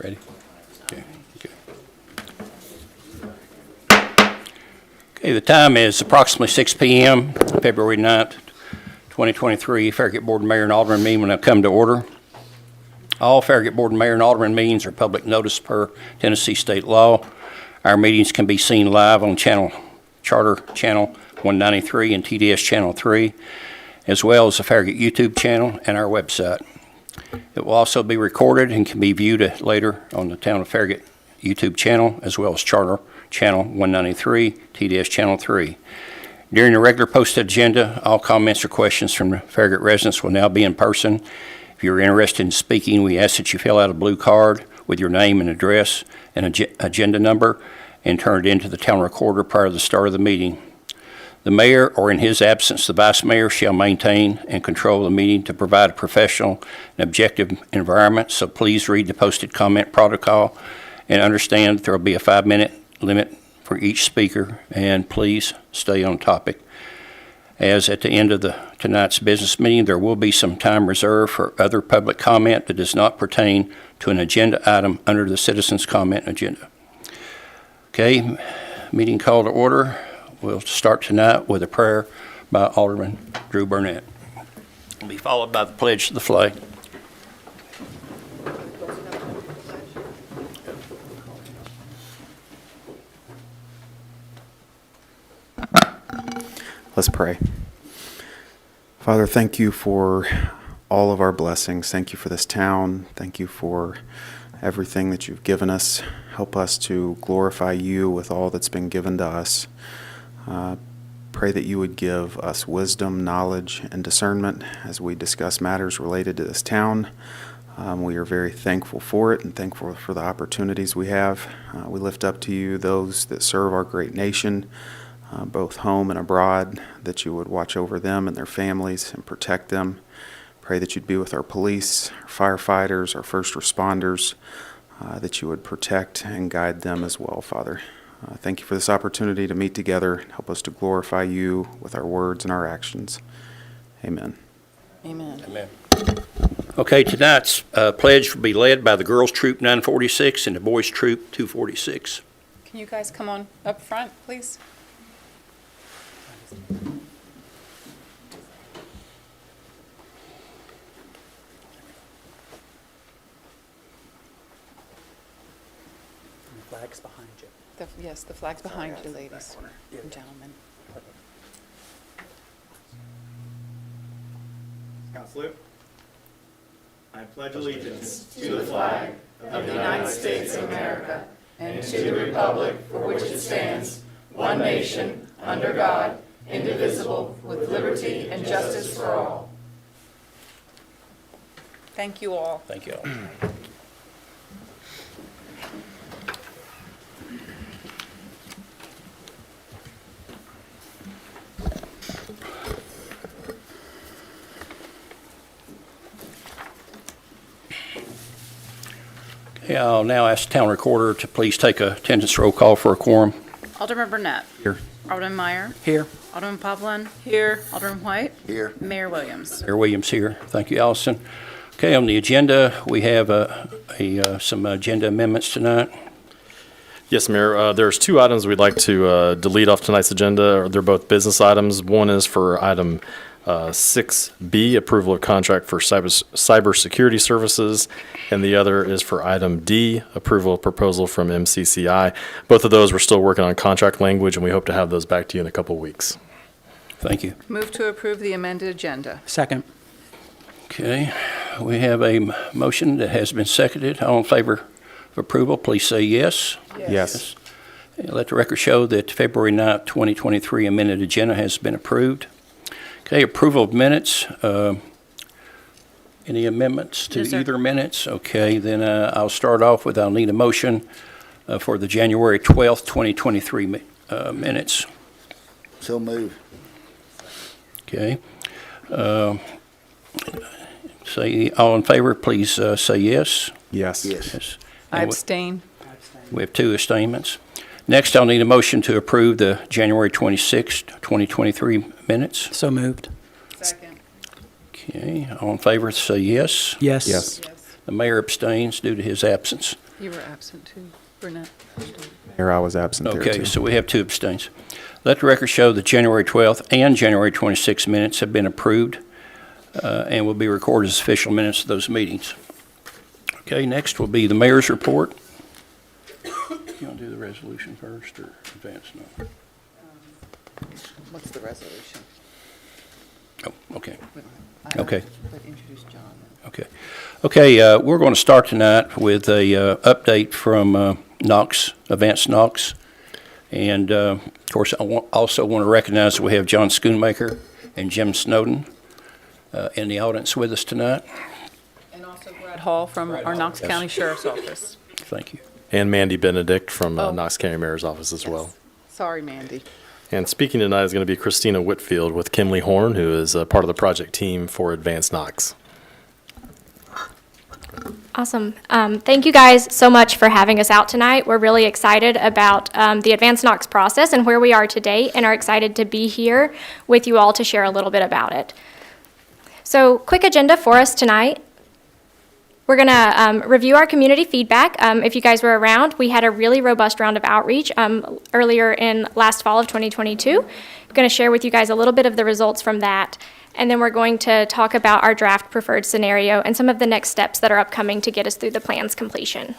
Ready? Okay. Okay, the time is approximately 6 p.m., February 9th, 2023. Farragut Board of Mayor and Alderman meeting will now come to order. All Farragut Board of Mayor and Alderman meetings are public notice per Tennessee state law. Our meetings can be seen live on Charter Channel 193 and TDS Channel 3, as well as the Farragut YouTube channel and our website. It will also be recorded and can be viewed later on the Town of Farragut YouTube channel, as well as Charter Channel 193, TDS Channel 3. During the regular posted agenda, all comments or questions from Farragut residents will now be in person. If you're interested in speaking, we ask that you fill out a blue card with your name and address and agenda number and turn it into the town recorder prior to the start of the meeting. The mayor, or in his absence, the vice mayor, shall maintain and control the meeting to provide a professional and objective environment, so please read the posted comment protocol and understand that there will be a 5-minute limit for each speaker, and please stay on topic. As at the end of tonight's business meeting, there will be some time reserved for other public comment that does not pertain to an agenda item under the citizens' comment agenda. Okay, meeting call to order. We'll start tonight with a prayer by Alderman Drew Burnett. It'll be followed by the pledge to the flag. Let's pray. Father, thank you for all of our blessings. Thank you for this town. Thank you for everything that you've given us. Help us to glorify you with all that's been given to us. Pray that you would give us wisdom, knowledge, and discernment as we discuss matters related to this town. We are very thankful for it and thankful for the opportunities we have. We lift up to you those that serve our great nation, both home and abroad, that you would watch over them and their families and protect them. Pray that you'd be with our police, our firefighters, our first responders, that you would protect and guide them as well, Father. Thank you for this opportunity to meet together. Help us to glorify you with our words and our actions. Amen. Amen. Amen. Okay, tonight's pledge will be led by the Girls Troop 946 and the Boys Troop 246. Can you guys come on up front, please? The flag's behind you. Yes, the flag's behind you, ladies and gentlemen. Counselor? I pledge allegiance to the flag of the United States of America and to the republic for which it stands, one nation, under God, indivisible, with liberty and justice for all. Thank you all. Thank you all. Okay, I'll now ask the town recorder to please take a attendance roll call for a quorum. Alderman Burnett. Here. Alderman Meyer. Here. Alderman Pavlin. Here. Alderman White. Here. Mayor Williams. Mayor Williams here. Thank you, Allison. Okay, on the agenda, we have some agenda amendments tonight. Yes, Mayor. There's two items we'd like to delete off tonight's agenda. They're both business items. One is for item 6B, approval of contract for cybersecurity services, and the other is for item D, approval of proposal from MCCI. Both of those, we're still working on contract language, and we hope to have those back to you in a couple of weeks. Thank you. Move to approve the amended agenda. Second. Okay, we have a motion that has been seconded. All in favor of approval, please say yes. Yes. Let the record show that February 9th, 2023 amended agenda has been approved. Okay, approval of minutes. Any amendments to No, sir. either minutes? Okay, then I'll start off with, I'll need a motion for the January 12th, 2023 minutes. So move. Okay. Say, all in favor, please say yes. Yes. Yes. I And abstain. we have two abstainments. Next, I'll need a motion to approve the January 26th, 2023 minutes. So moved. Second. Okay, all in favor, say yes. Yes. Yes. The mayor abstains due to his absence. You were absent too, Burnett. Mayor, I was absent there Okay, too. so we have 2 abstains. Let the record show that January 12th and January 26th minutes have been approved and will be recorded as official minutes of those meetings. Okay, next will be the mayor's report. You want to do the resolution first or advance? No. What's the resolution? Oh, okay, We don't have- Okay. But introduce John then. okay. Okay, we're going to start tonight with a update from Knox, Advanced Knox. And, of course, I also want to recognize that we have John Schoonmaker and Jim Snowden in the audience with us tonight. And also Brad Hall from our Knox Yes. County Sheriff's Office. Thank you. And Mandy Benedict from Oh. Knox County Mayor's Office as well. Sorry, Mandy. And speaking tonight is going to be Christina Whitfield with Kimley Horn, who is part of the project team for Advanced Knox. Awesome. Thank you guys so much for having us out tonight. We're really excited about the Advanced Knox process and where we are today, and are excited to be here with you all to share a little bit about it. So, quick agenda for us tonight. We're going to review our community feedback. If you guys were around, we had a really robust round of outreach earlier in last fall of 2022. I'm going to share with you guys a little bit of the results from that. And then we're going to talk about our draft preferred scenario and some of the next steps that are upcoming to get us through the plan's completion.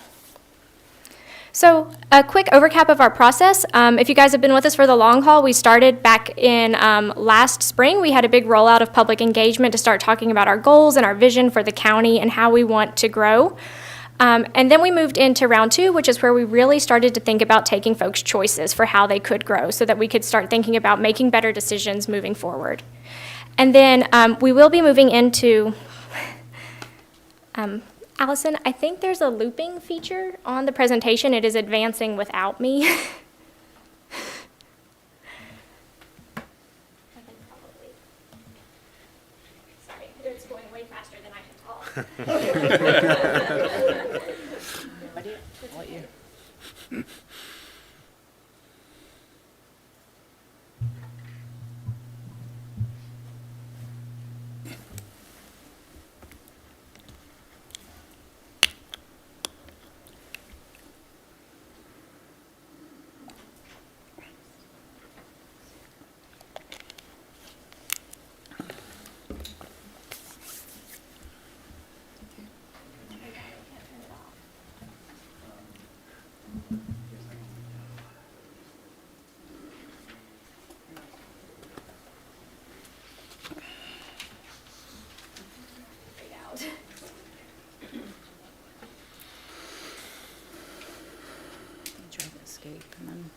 So a quick overcap of our process. If you guys have been with us for the long haul, we started back in last spring. We had a big rollout of public engagement to start talking about our goals and our vision for the county and how we want to grow. And then we moved into round 2, which is where we really started to think about taking folks' choices for how they could grow so that we could start thinking about making better decisions moving forward. And then we will be moving into, Allison, I think there's a looping feature on the presentation. It is advancing without me. Sorry, it's going way faster than I can talk. I'll let you. Try to escape and then.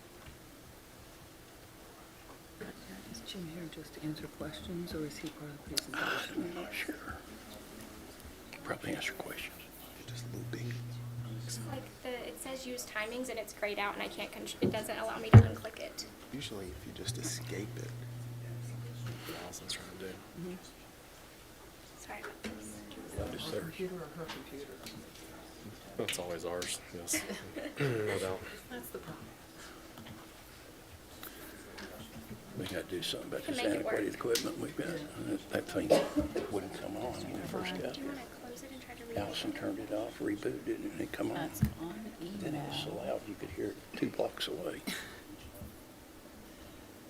Is Jim here just to answer questions or is he part of the presentation? I'm not sure. Probably answer questions. Just looping. It's like it says use timings and it's grayed out and I can't, it doesn't allow me to unclick it. Usually if you just escape it. Allison's trying to do. Sorry about this. Our computer or her computer? It's always ours, yes. No doubt. That's the problem. We got to do something about Can this make it work. antiquated equipment we've got. That thing wouldn't come on when we first got Do you it. want to close it and try to read Allison turned it off, rebooted it, and it come on. That's on Then it was so email. loud you could hear it 2 blocks away. If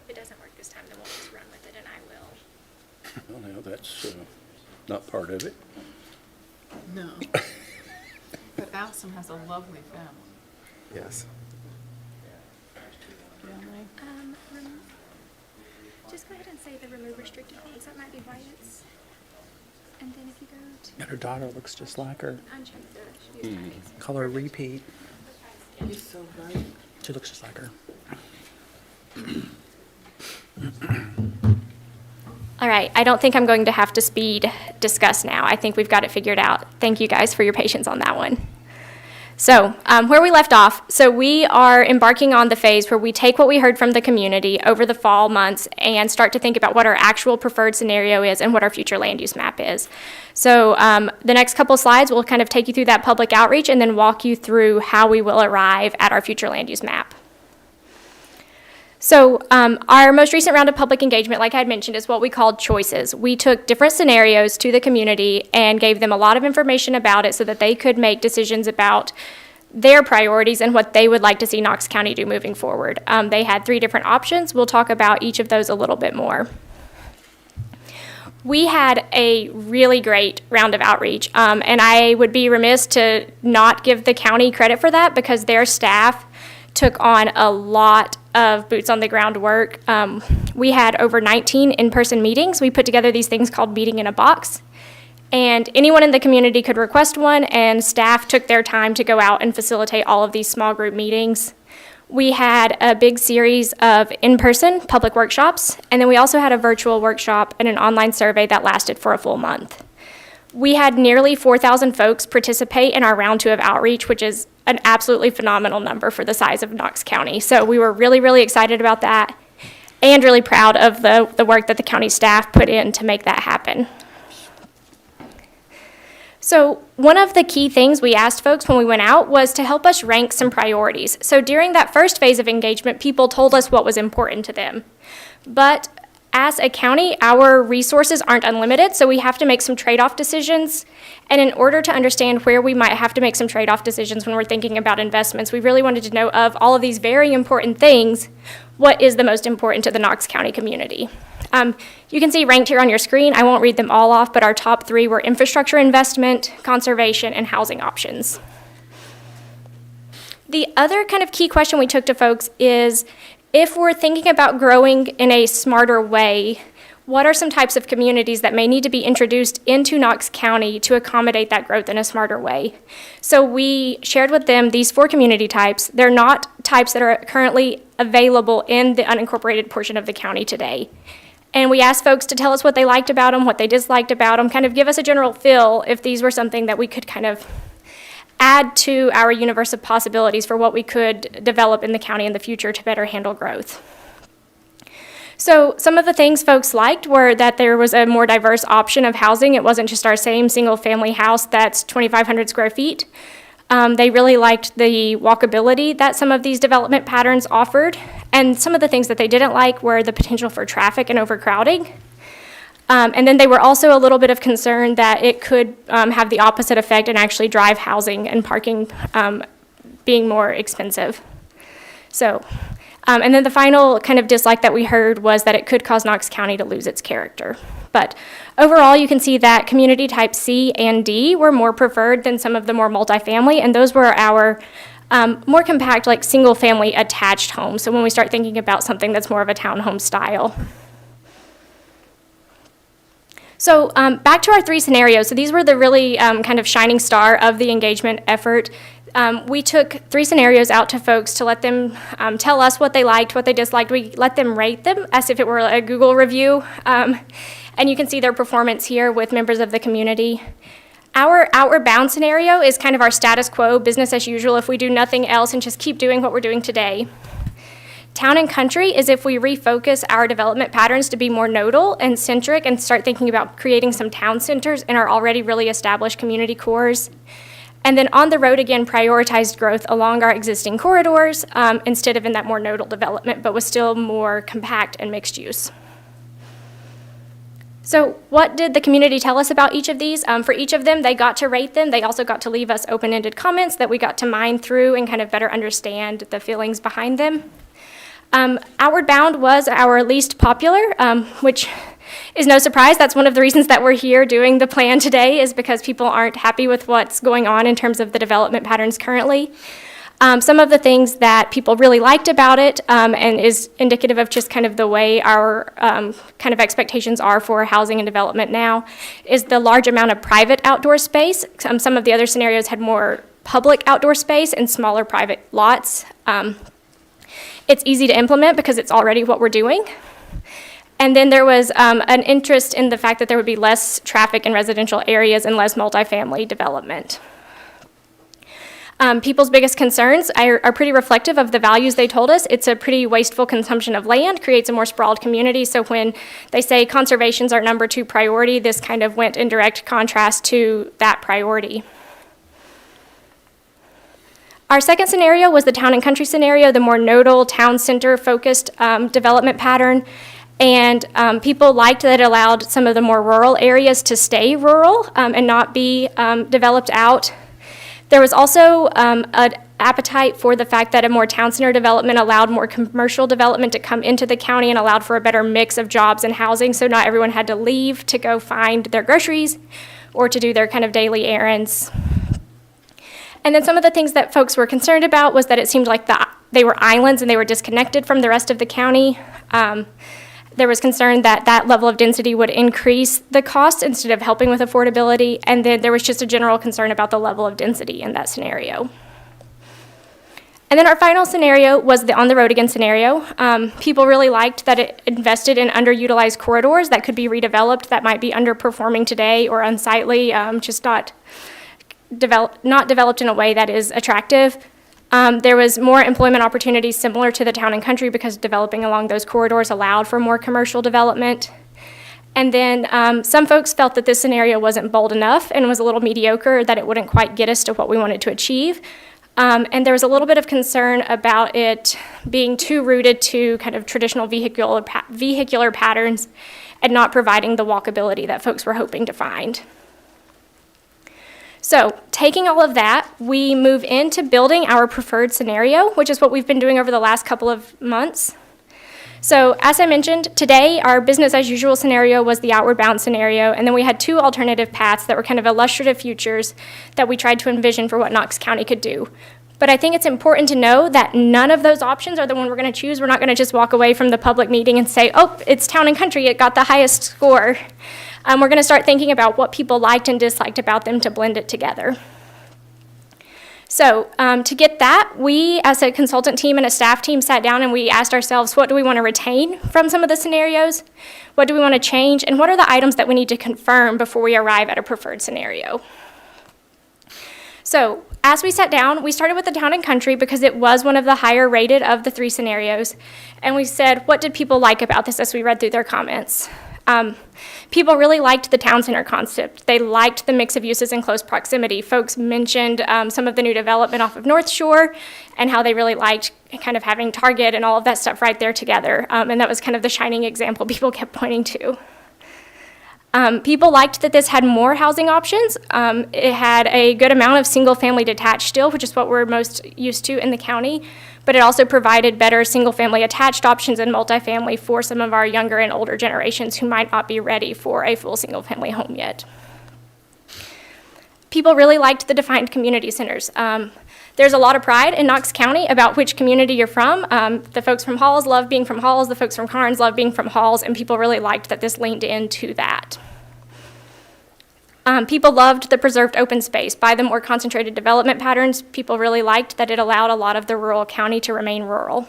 it doesn't work this time, then we'll just run with it and I will. Well, now, that's not part of it. No. But Allison has a lovely family. Yes. Family. Just go ahead and say the remove restricted ones. That might be why it's. And then if you go to And her daughter looks just like her. uncheck the use timings. Call her repeat. You're so right. She looks just like her. All right, I don't think I'm going to have to speed discuss now. I think we've got it figured out. Thank you guys for your patience on that one. So, where we left off, so we are embarking on the phase where we take what we heard from the community over the fall months and start to think about what our actual preferred scenario is and what our future land use map is. So, the next couple slides will kind of take you through that public outreach and then walk you through how we will arrive at our future land use map. So our most recent round of public engagement, like I had mentioned, is what we called choices. We took different scenarios to the community and gave them a lot of information about it so that they could make decisions about their priorities and what they would like to see Knox County do moving forward. They had 3 different options. We'll talk about each of those a little bit more. We had a really great round of outreach, and I would be remiss to not give the county credit for that because their staff took on a lot of boots on the ground work. We had over 19 in-person meetings. We put together these things called Meeting in a Box, and anyone in the community could request one, and staff took their time to go out and facilitate all of these small group meetings. We had a big series of in-person public workshops, and then we also had a virtual workshop and an online survey that lasted for a full month. We had nearly 4,000 folks participate in our round 2 of outreach, which is an absolutely phenomenal number for the size of Knox County. So we were really, really excited about that and really proud of the work that the county staff put in to make that happen. So one of the key things we asked folks when we went out was to help us rank some priorities. So during that first phase of engagement, people told us what was important to them. But as a county, our resources aren't unlimited, so we have to make some trade-off decisions. And in order to understand where we might have to make some trade-off decisions when we're thinking about investments, we really wanted to know of all of these very important things, what is the most important to the Knox County community? You can see ranked here on your screen. I won't read them all off, but our top 3 were infrastructure investment, conservation, and housing options. The other kind of key question we took to folks is, if we're thinking about growing in a smarter way, what are some types of communities that may need to be introduced into Knox County to accommodate that growth in a smarter way? So we shared with them these 4 community types. They're not types that are currently available in the unincorporated portion of the county today. And we asked folks to tell us what they liked about them, what they disliked about them, kind of give us a general feel if these were something that we could kind of add to our universe of possibilities for what we could develop in the county in the future to better handle growth. So some of the things folks liked were that there was a more diverse option of housing. It wasn't just our same single-family house that's 2,500 square feet. They really liked the walkability that some of these development patterns offered. And some of the things that they didn't like were the potential for traffic and overcrowding. And then they were also a little bit of concern that it could have the opposite effect and actually drive housing and parking being more expensive. So, and then the final kind of dislike that we heard was that it could cause Knox County to lose its character. But overall, you can see that community type C and D were more preferred than some of the more multifamily, and those were our more compact, like single-family attached homes. So when we start thinking about something that's more of a townhome style. So back to our 3 scenarios. So these were the really kind of shining star of the engagement effort. We took 3 scenarios out to folks to let them tell us what they liked, what they disliked. We let them rate them as if it were a Google review. And you can see their performance here with members of the community. Our outward bound scenario is kind of our status quo, business as usual, if we do nothing else and just keep doing what we're doing today. Town and country is if we refocus our development patterns to be more nodal and centric and start thinking about creating some town centers in our already really established community cores. And then on the road, again, prioritized growth along our existing corridors instead of in that more nodal development, but was still more compact and mixed use. So what did the community tell us about each of these? For each of them, they got to rate them. They also got to leave us open-ended comments that we got to mine through and kind of better understand the feelings behind them. Outward Bound was our least popular, which is no surprise. That's one of the reasons that we're here doing the plan today, is because people aren't happy with what's going on in terms of the development patterns currently. Some of the things that people really liked about it and is indicative of just kind of the way our kind of expectations are for housing and development now is the large amount of private outdoor space. Some of the other scenarios had more public outdoor space and smaller private lots. It's easy to implement because it's already what we're doing. And then there was an interest in the fact that there would be less traffic in residential areas and less multifamily development. People's biggest concerns are pretty reflective of the values they told us. It's a pretty wasteful consumption of land, creates a more sprawled community. So when they say conservation's our number 2 priority, this kind of went in direct contrast to that priority. Our second scenario was the town and country scenario, the more nodal, town center focused development pattern. And people liked that it allowed some of the more rural areas to stay rural and not be developed out. There was also appetite for the fact that a more town center development allowed more commercial development to come into the county and allowed for a better mix of jobs and housing, so not everyone had to leave to go find their groceries or to do their kind of daily errands. And then some of the things that folks were concerned about was that it seemed like they were islands and they were disconnected from the rest of the county. There was concern that that level of density would increase the cost instead of helping with affordability, and then there was just a general concern about the level of density in that scenario. And then our final scenario was the on the road again scenario. People really liked that it invested in underutilized corridors that could be redeveloped, that might be underperforming today or unsightly, just not developed in a way that is attractive. There was more employment opportunities similar to the town and country because developing along those corridors allowed for more commercial development. And then some folks felt that this scenario wasn't bold enough and was a little mediocre, that it wouldn't quite get us to what we wanted to achieve. And there was a little bit of concern about it being too rooted to kind of traditional vehicular patterns and not providing the walkability that folks were hoping to find. So taking all of that, we move into building our preferred scenario, which is what we've been doing over the last couple of months. So as I mentioned, today our business as usual scenario was the outward bound scenario, and then we had two alternative paths that were kind of illustrative futures that we tried to envision for what Knox County could do. But I think it's important to know that none of those options are the one we're going to choose. We're not going to just walk away from the public meeting and say, oh, it's town and country, it got the highest score. We're going to start thinking about what people liked and disliked about them to blend it together. So to get that, we as a consultant team and a staff team sat down and we asked ourselves, what do we want to retain from some of the scenarios? What do we want to change? And what are the items that we need to confirm before we arrive at a preferred scenario? So as we sat down, we started with the town and country because it was one of the higher rated of the three scenarios. And we said, what did people like about this as we read through their comments? People really liked the town center concept. They liked the mix of uses in close proximity. Folks mentioned some of the new development off of North Shore and how they really liked kind of having Target and all of that stuff right there together. And that was kind of the shining example people kept pointing to. People liked that this had more housing options. It had a good amount of single-family detached still, which is what we're most used to in the county, but it also provided better single-family attached options and multifamily for some of our younger and older generations who might not be ready for a full single-family home yet. People really liked the defined community centers. There's a lot of pride in Knox County about which community you're from. The folks from Halls love being from Halls, the folks from Karnes love being from Halls, and people really liked that this leaned into that. People loved the preserved open space. By the more concentrated development patterns, people really liked that it allowed a lot of the rural county to remain rural.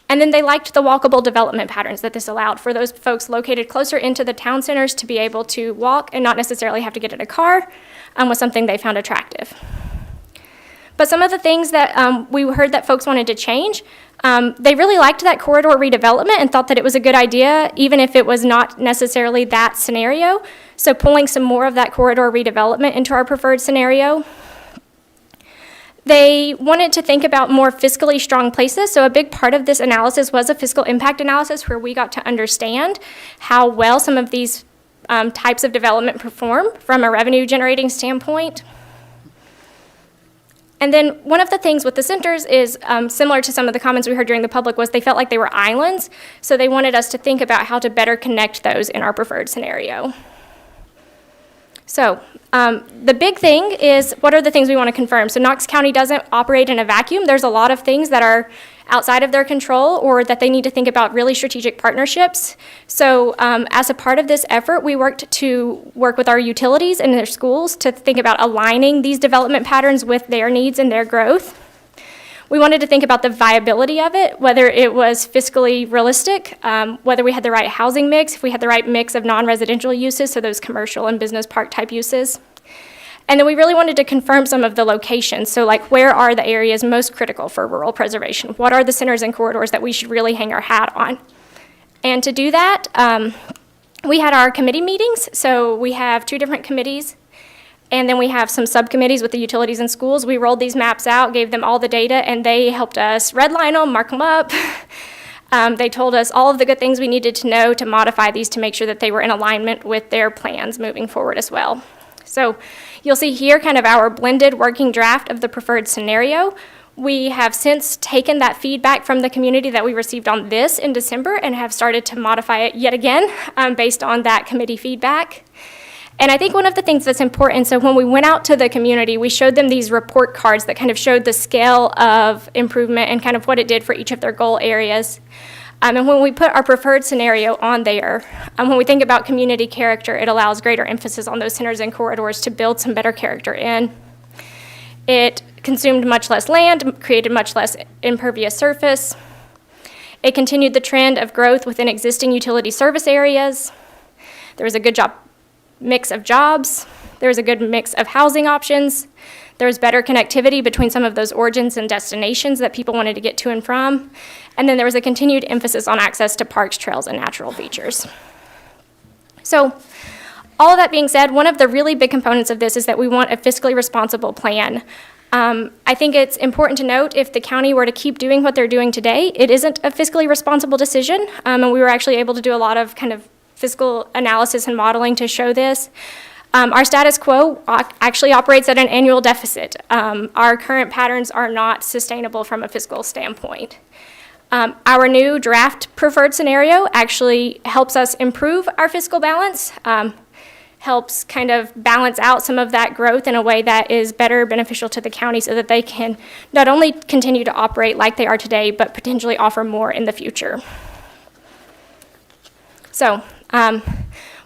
And then they liked the walkable development patterns that this allowed for those folks located closer into the town centers to be able to walk and not necessarily have to get in a car, was something they found attractive. But some of the things that we heard that folks wanted to change, they really liked that corridor redevelopment and thought that it was a good idea, even if it was not necessarily that scenario. So pulling some more of that corridor redevelopment into our preferred scenario. They wanted to think about more fiscally strong places. So a big part of this analysis was a fiscal impact analysis where we got to understand how well some of these types of development perform from a revenue generating standpoint. And then one of the things with the centers is similar to some of the comments we heard during the public was they felt like they were islands. So they wanted us to think about how to better connect those in our preferred scenario. So the big thing is, what are the things we want to confirm? So Knox County doesn't operate in a vacuum. There's a lot of things that are outside of their control or that they need to think about really strategic partnerships. So as a part of this effort, we worked to work with our utilities and their schools to think about aligning these development patterns with their needs and their growth. We wanted to think about the viability of it, whether it was fiscally realistic, whether we had the right housing mix, if we had the right mix of non-residential uses, so those commercial and business park type uses. And then we really wanted to confirm some of the locations. So like, where are the areas most critical for rural preservation? What are the centers and corridors that we should really hang our hat on? And to do that, we had our committee meetings. So we have 2 different committees. And then we have some subcommittees with the utilities and schools. We rolled these maps out, gave them all the data, and they helped us redline them, mark them up. They told us all of the good things we needed to know to modify these to make sure that they were in alignment with their plans moving forward as well. So you'll see here kind of our blended working draft of the preferred scenario. We have since taken that feedback from the community that we received on this in December and have started to modify it yet again based on that committee feedback. And I think one of the things that's important, so when we went out to the community, we showed them these report cards that kind of showed the scale of improvement and kind of what it did for each of their goal areas. And when we put our preferred scenario on there, when we think about community character, it allows greater emphasis on those centers and corridors to build some better character in. It consumed much less land, created much less impervious surface. It continued the trend of growth within existing utility service areas. There was a good mix of jobs. There was a good mix of housing options. There was better connectivity between some of those origins and destinations that people wanted to get to and from. And then there was a continued emphasis on access to parks, trails, and natural features. So all of that being said, one of the really big components of this is that we want a fiscally responsible plan. I think it's important to note if the county were to keep doing what they're doing today, it isn't a fiscally responsible decision. And we were actually able to do a lot of kind of fiscal analysis and modeling to show this. Our status quo actually operates at an annual deficit. Our current patterns are not sustainable from a fiscal standpoint. Our new draft preferred scenario actually helps us improve our fiscal balance, helps kind of balance out some of that growth in a way that is better beneficial to the county so that they can not only continue to operate like they are today, but potentially offer more in the future. So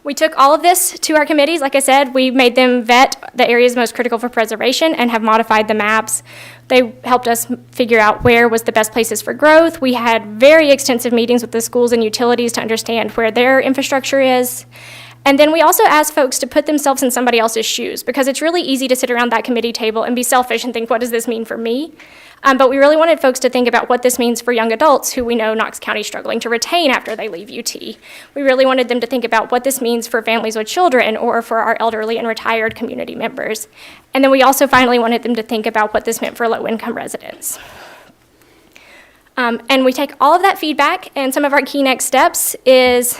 we took all of this to our committees. Like I said, we made them vet the areas most critical for preservation and have modified the maps. They helped us figure out where was the best places for growth. We had very extensive meetings with the schools and utilities to understand where their infrastructure is. And then we also asked folks to put themselves in somebody else's shoes, because it's really easy to sit around that committee table and be selfish and think, what does this mean for me? But we really wanted folks to think about what this means for young adults who we know Knox County is struggling to retain after they leave UT. We really wanted them to think about what this means for families with children or for our elderly and retired community members. And then we also finally wanted them to think about what this meant for low-income residents. And we take all of that feedback, and some of our key next steps is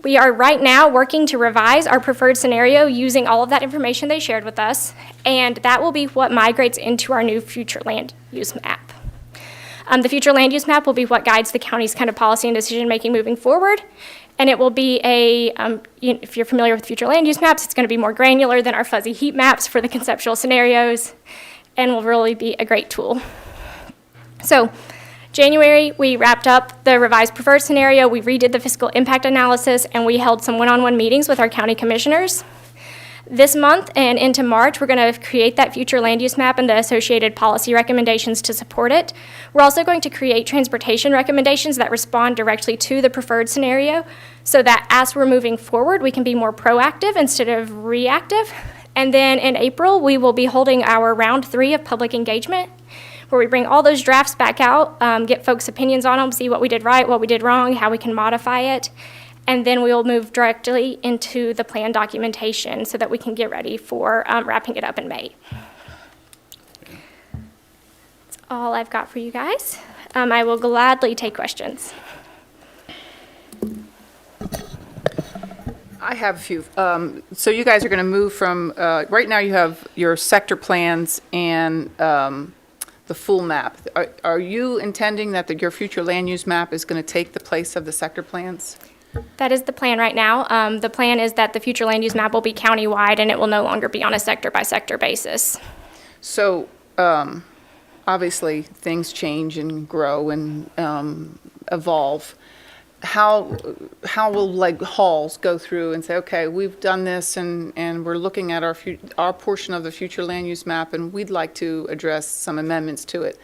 we are right now working to revise our preferred scenario using all of that information they shared with us, and that will be what migrates into our new future land use map. The future land use map will be what guides the county's kind of policy and decision-making moving forward, and it will be if you're familiar with future land use maps, it's going to be more granular than our fuzzy heat maps for the conceptual scenarios, and will really be a great tool. So, January, we wrapped up the revised preferred scenario, we redid the fiscal impact analysis, and we held some one-on-one meetings with our county commissioners. This month and into March, we're going to create that future land use map and the associated policy recommendations to support it. We're also going to create transportation recommendations that respond directly to the preferred scenario so that as we're moving forward, we can be more proactive instead of reactive. And then in April, we will be holding our round 3 of public engagement, where we bring all those drafts back out, get folks' opinions on them, see what we did right, what we did wrong, how we can modify it, and then we will move directly into the plan documentation so that we can get ready for wrapping it up in May. That's all I've got for you guys. I will gladly take questions. I have a few. So you guys are going to move from, right now you have your sector plans and the full map. Are you intending that your future land use map is going to take the place of the sector plans? That is the plan right now. The plan is that the future land use map will be countywide and it will no longer be on a sector-by-sector basis. So obviously things change and grow and evolve. How will like halls go through and say, okay, we've done this and we're looking at our portion of the future land use map and we'd like to address some amendments to it.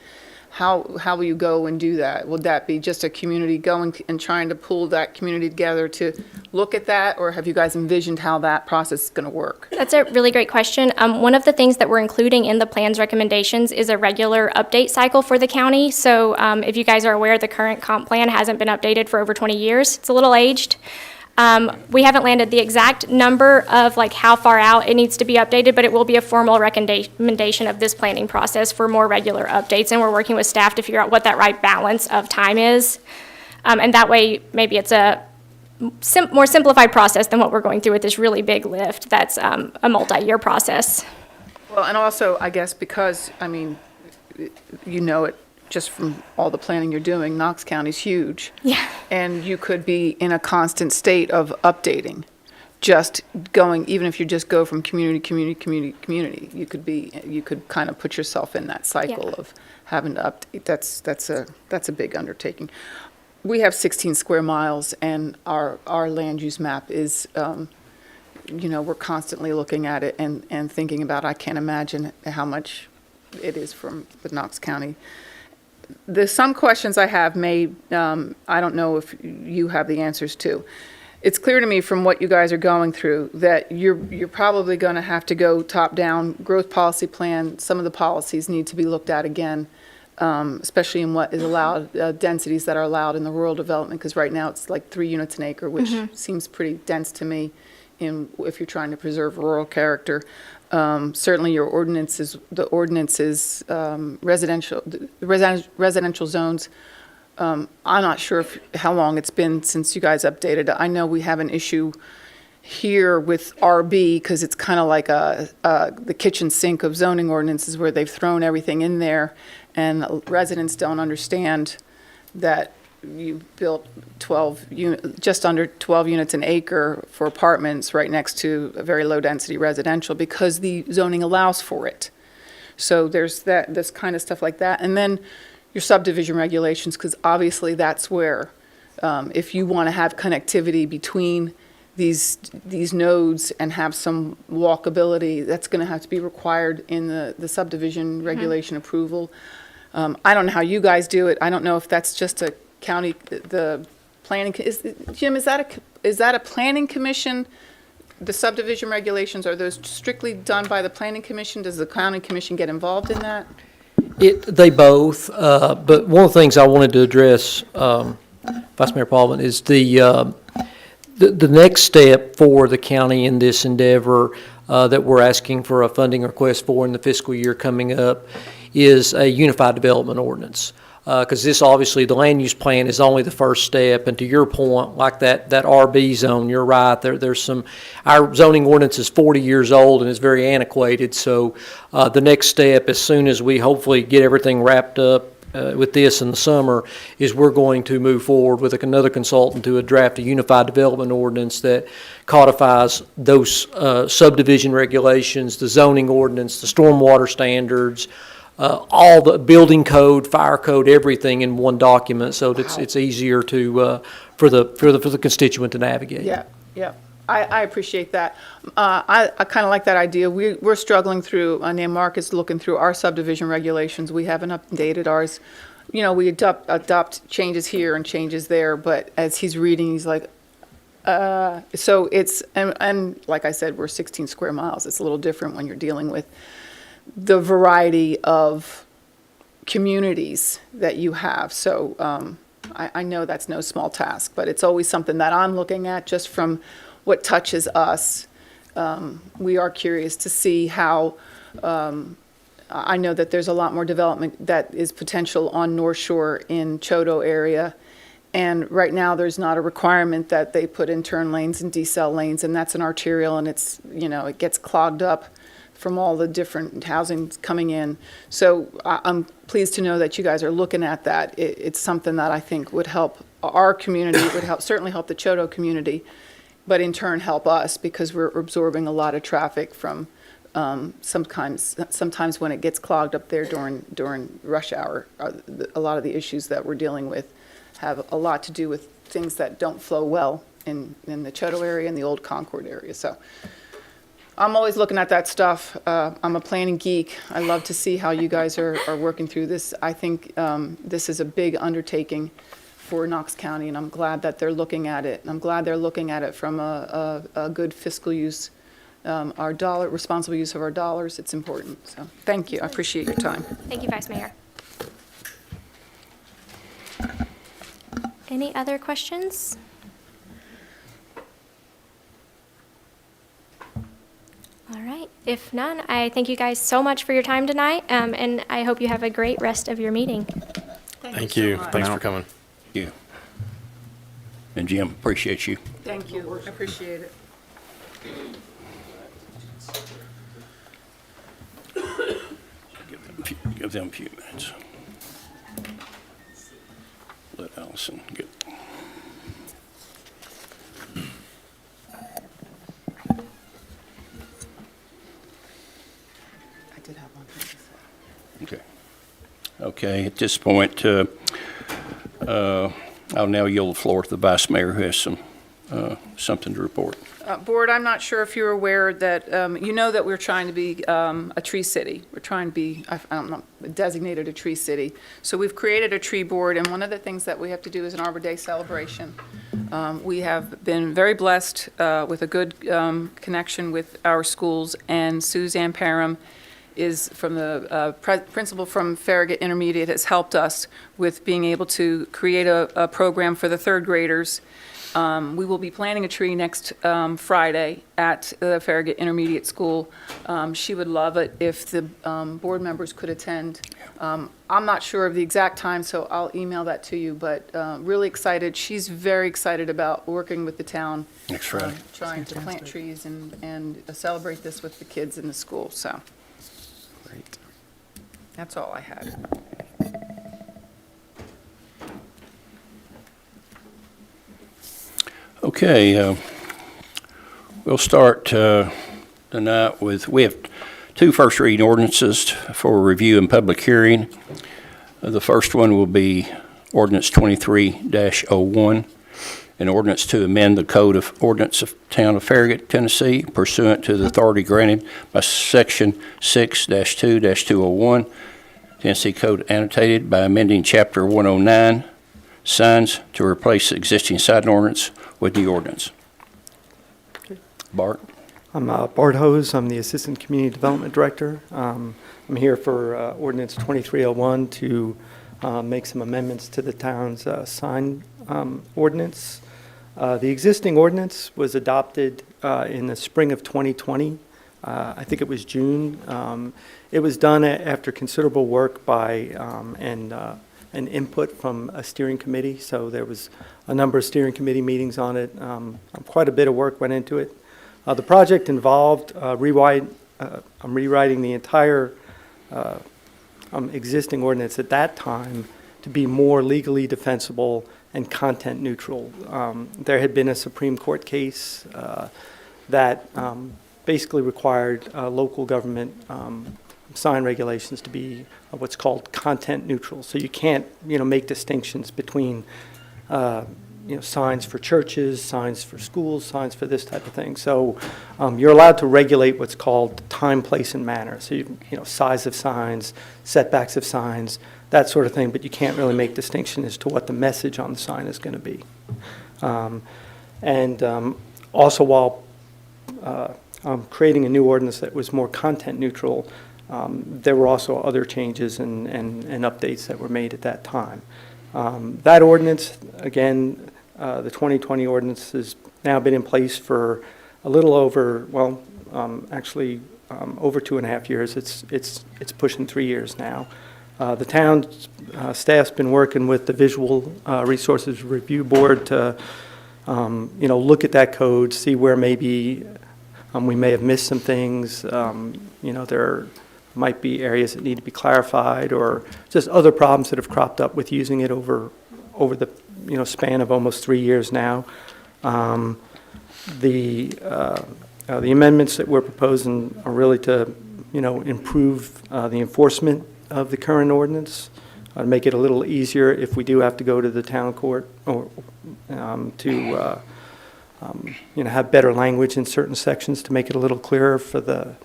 How will you go and do that? Would that be just a community going and trying to pull that community together to look at that, or have you guys envisioned how that process is going to work? That's a really great question. One of the things that we're including in the plan's recommendations is a regular update cycle for the county. So if you guys are aware, the current comp plan hasn't been updated for over 20 years. It's a little aged. We haven't landed the exact number of like how far out it needs to be updated, but it will be a formal recommendation of this planning process for more regular updates, and we're working with staff to figure out what that right balance of time is. And that way, maybe it's a more simplified process than what we're going through with this really big lift that's a multi-year process. Well, and also, I guess, because, I mean, you know it just from all the planning you're doing, Knox County's huge. Yeah. And you could be in a constant state of updating, just going, even if you just go from community, community, you could kind of put yourself in that cycle Yeah. of having to update. That's a big undertaking. We have 16 square miles, and our land use map is, we're constantly looking at it and thinking about, I can't imagine how much it is from the Knox County. There's some questions I have I don't know if you have the answers to. It's clear to me from what you guys are going through that you're probably going to have to go top-down growth policy plan. Some of the policies need to be looked at again, especially in what is allowed, densities that are allowed in the rural development, because right now it's like 3 units an acre, which seems pretty dense to me if you're trying to preserve rural character. Certainly your ordinances, residential zones. I'm not sure how long it's been since you guys updated it. I know we have an issue here with RB because it's kind of like the kitchen sink of zoning ordinances where they've thrown everything in there, and residents don't understand that you built just under 12 units an acre for apartments right next to a very low-density residential because the zoning allows for it. So there's this kind of stuff like that. And then your subdivision regulations, because obviously that's where, if you want to have connectivity between these nodes and have some walkability, that's going to have to be required in the subdivision regulation approval. I don't know how you guys do it. I don't know if that's just a county, the planning, Jim, is that a planning commission? The subdivision regulations, are those strictly done by the planning commission? Does the county commission get involved in that? They both, but one of the things I wanted to address, Vice Mayor Paulman, is the next step for the county in this endeavor that we're asking for a funding request for in the fiscal year coming up is a unified development ordinance. Because this, obviously, the land use plan is only the first step, and to your point, like that RB zone, you're right, there's some, our zoning ordinance is 40 years old and is very antiquated, so the next step, as soon as we hopefully get everything wrapped up with this in the summer, is we're going to move forward with another consultant to draft a unified development ordinance that codifies those subdivision regulations, the zoning ordinance, the stormwater standards, all the building code, fire code, everything in one document, so that it's easier to for the constituent to navigate. Yeah. I appreciate that. I kind of like that idea. We're struggling through, and Mark is looking through our subdivision regulations. We haven't updated ours. We adopt changes here and changes there, but as he's reading, he's like, so it's, and like I said, we're 16 square miles. It's a little different when you're dealing with the variety of communities that you have. So I know that's no small task, but it's always something that I'm looking at just from what touches us. We are curious to see how, I know that there's a lot more development that is potential on North Shore in Choteau area. And right now, there's not a requirement that they put in turn lanes and decel lanes, and that's an arterial, and it's, it gets clogged up from all the different housing coming in. So I'm pleased to know that you guys are looking at that. It's something that I think would help our community, would certainly help the Choteau community, but in turn help us because we're absorbing a lot of traffic from sometimes when it gets clogged up there during rush hour. A lot of the issues that we're dealing with have a lot to do with things that don't flow well in the Choteau area and the old Concord area. So I'm always looking at that stuff. I'm a planning geek. I love to see how you guys are working through this. I think this is a big undertaking for Knox County, and I'm glad that they're looking at it. And I'm glad they're looking at it from a good fiscal use, responsible use of our dollars. It's important. So thank you. I appreciate your time. Thank you, Vice Mayor. Any other questions? All right. If none, I thank you guys so much for your time tonight, and I hope you have a great rest of your meeting. Thank you. Thanks for coming. You. And Jim, appreciate you. Thank you. I appreciate it. Give them a few minutes. Let Allison get. I did have one thing to say. Okay. Okay, at this point, I'll now yield the floor to the Vice Mayor, who has something to report. Board, I'm not sure if you're aware that, you know that we're trying to be a tree city. We're trying to be, I don't know, designated a tree city. So we've created a tree board, and one of the things that we have to do is an Arbor Day celebration. We have been very blessed with a good connection with our schools, and Suzanne Parham is from the principal from Farragut Intermediate, has helped us with being able to create a program for the third graders. We will be planting a tree next Friday at the Farragut Intermediate School. She would love it if the board members could attend. I'm not sure of the exact time, so I'll email that to you, but really excited. She's very excited about working with the town. Next Friday. Trying to plant trees and celebrate this with the kids in the school, so. Great. That's all I had. Okay, we'll start tonight with, we have two first reading ordinances for review and public hearing. The first one will be ordinance 23-01, an ordinance to amend the Code of Ordinance of Town of Farragut, Tennessee, pursuant to the authority granted by Section 6-2-201, Tennessee Code annotated by amending Chapter 109, signs, to replace the existing sign ordinance with the ordinance. Bart? I'm Bart Hose. I'm the Assistant Community Development Director. I'm here for Ordinance 2301 to make some amendments to the town's sign ordinance. The existing ordinance was adopted in the spring of 2020. I think it was June. It was done after considerable work by and input from a steering committee. So there was a number of steering committee meetings on it. Quite a bit of work went into it. The project involved rewriting the entire existing ordinance at that time to be more legally defensible and content neutral. There had been a Supreme Court case that basically required local government sign regulations to be what's called content neutral. So you can't, make distinctions between, signs for churches, signs for schools, signs for this type of thing. So you're allowed to regulate what's called time, place, and manner. So size of signs, setbacks of signs, that sort of thing. But you can't really make distinction as to what the message on the sign is going to be. Also, while creating a new ordinance that was more content neutral, there were also other changes and updates that were made at that time. That ordinance, again, the 2020 ordinance has now been in place for a little over, actually over 2.5 years. It's pushing 3 years now. The town staff's been working with the Visual Resources Review Board to, look at that code, see where maybe we may have missed some things. There might be areas that need to be clarified, or just other problems that have cropped up with using it over the span of almost 3 years now. The amendments that we're proposing are really to improve the enforcement of the current ordinance, make it a little easier if we do have to go to the town court, or to have better language in certain sections to make it a little clearer for the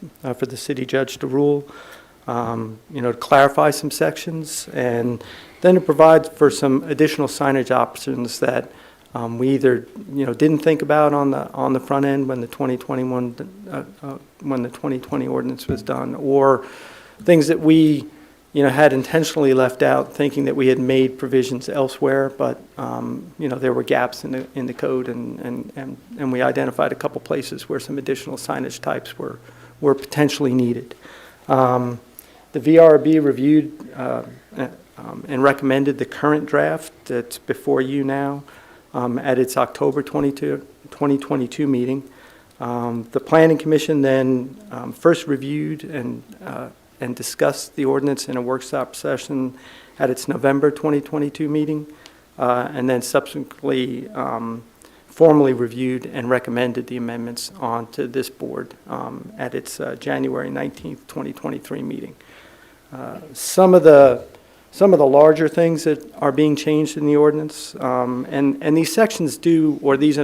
city judge to rule, to clarify some sections, and then to provide for some additional signage options that we either didn't think about on the front end when the 2020 ordinance was done, or things that we had intentionally left out, thinking that we had made provisions elsewhere, but there were gaps in the code, and we identified a couple places where some additional signage types were potentially needed. The VRB reviewed and recommended the current draft that's before you now. at its October 2022 meeting. The Planning Commission then first reviewed and discussed the ordinance in a workshop session at its November 2022 meeting, and then subsequently formally reviewed and recommended the amendments onto this board at its January 19th, 2023 meeting. Some of the larger things that are being changed in the ordinance, and these sections do, or these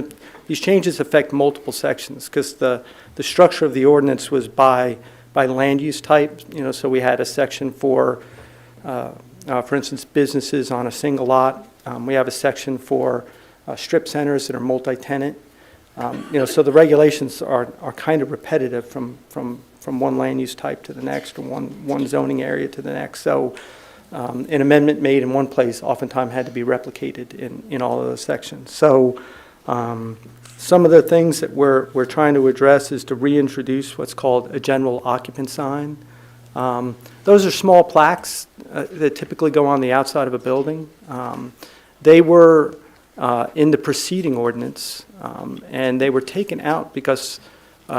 changes affect multiple sections, because the structure of the ordinance was by land use type. So we had a section for instance, businesses on a single lot. We have a section for strip centers that are multi-tenant. So the regulations are kind of repetitive from one land use type to the next, or one zoning area to the next. So an amendment made in one place oftentimes had to be replicated in all of those sections. So some of the things that we're trying to address is to reintroduce what's called a general occupant sign. Those are small plaques that typically go on the outside of a building. They were in the preceding ordinance, and they were taken out because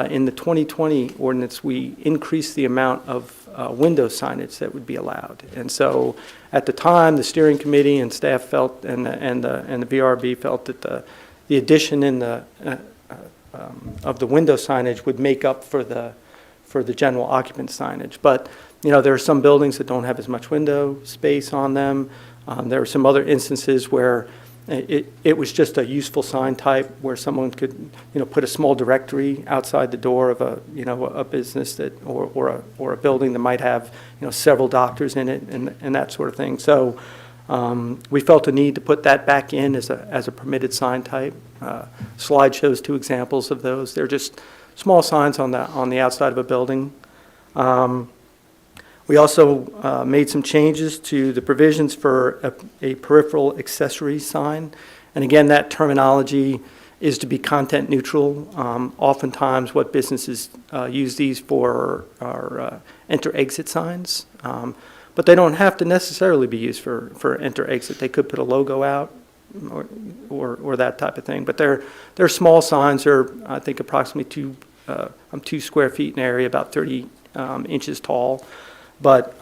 in the 2020 ordinance, we increased the amount of window signage that would be allowed. And so at the time, the steering committee and staff felt, and the VRB felt that the addition in of the window signage would make up for the general occupant signage. But there are some buildings that don't have as much window space on them. There are some other instances where it was just a useful sign type where someone could, put a small directory outside the door of a business that, or a building that might have, several doctors in it and that sort of thing. So we felt a need to put that back in as a permitted sign type. Slide shows two examples of those. They're just small signs on the outside of a building. We also made some changes to the provisions for a peripheral accessory sign. And again, that terminology is to be content neutral. Oftentimes what businesses use these for are enter-exit signs. But they don't have to necessarily be used for enter-exit. They could put a logo out or that type of thing. But they're small signs. They're, I think, approximately 2 square feet in area, about 30 inches tall. But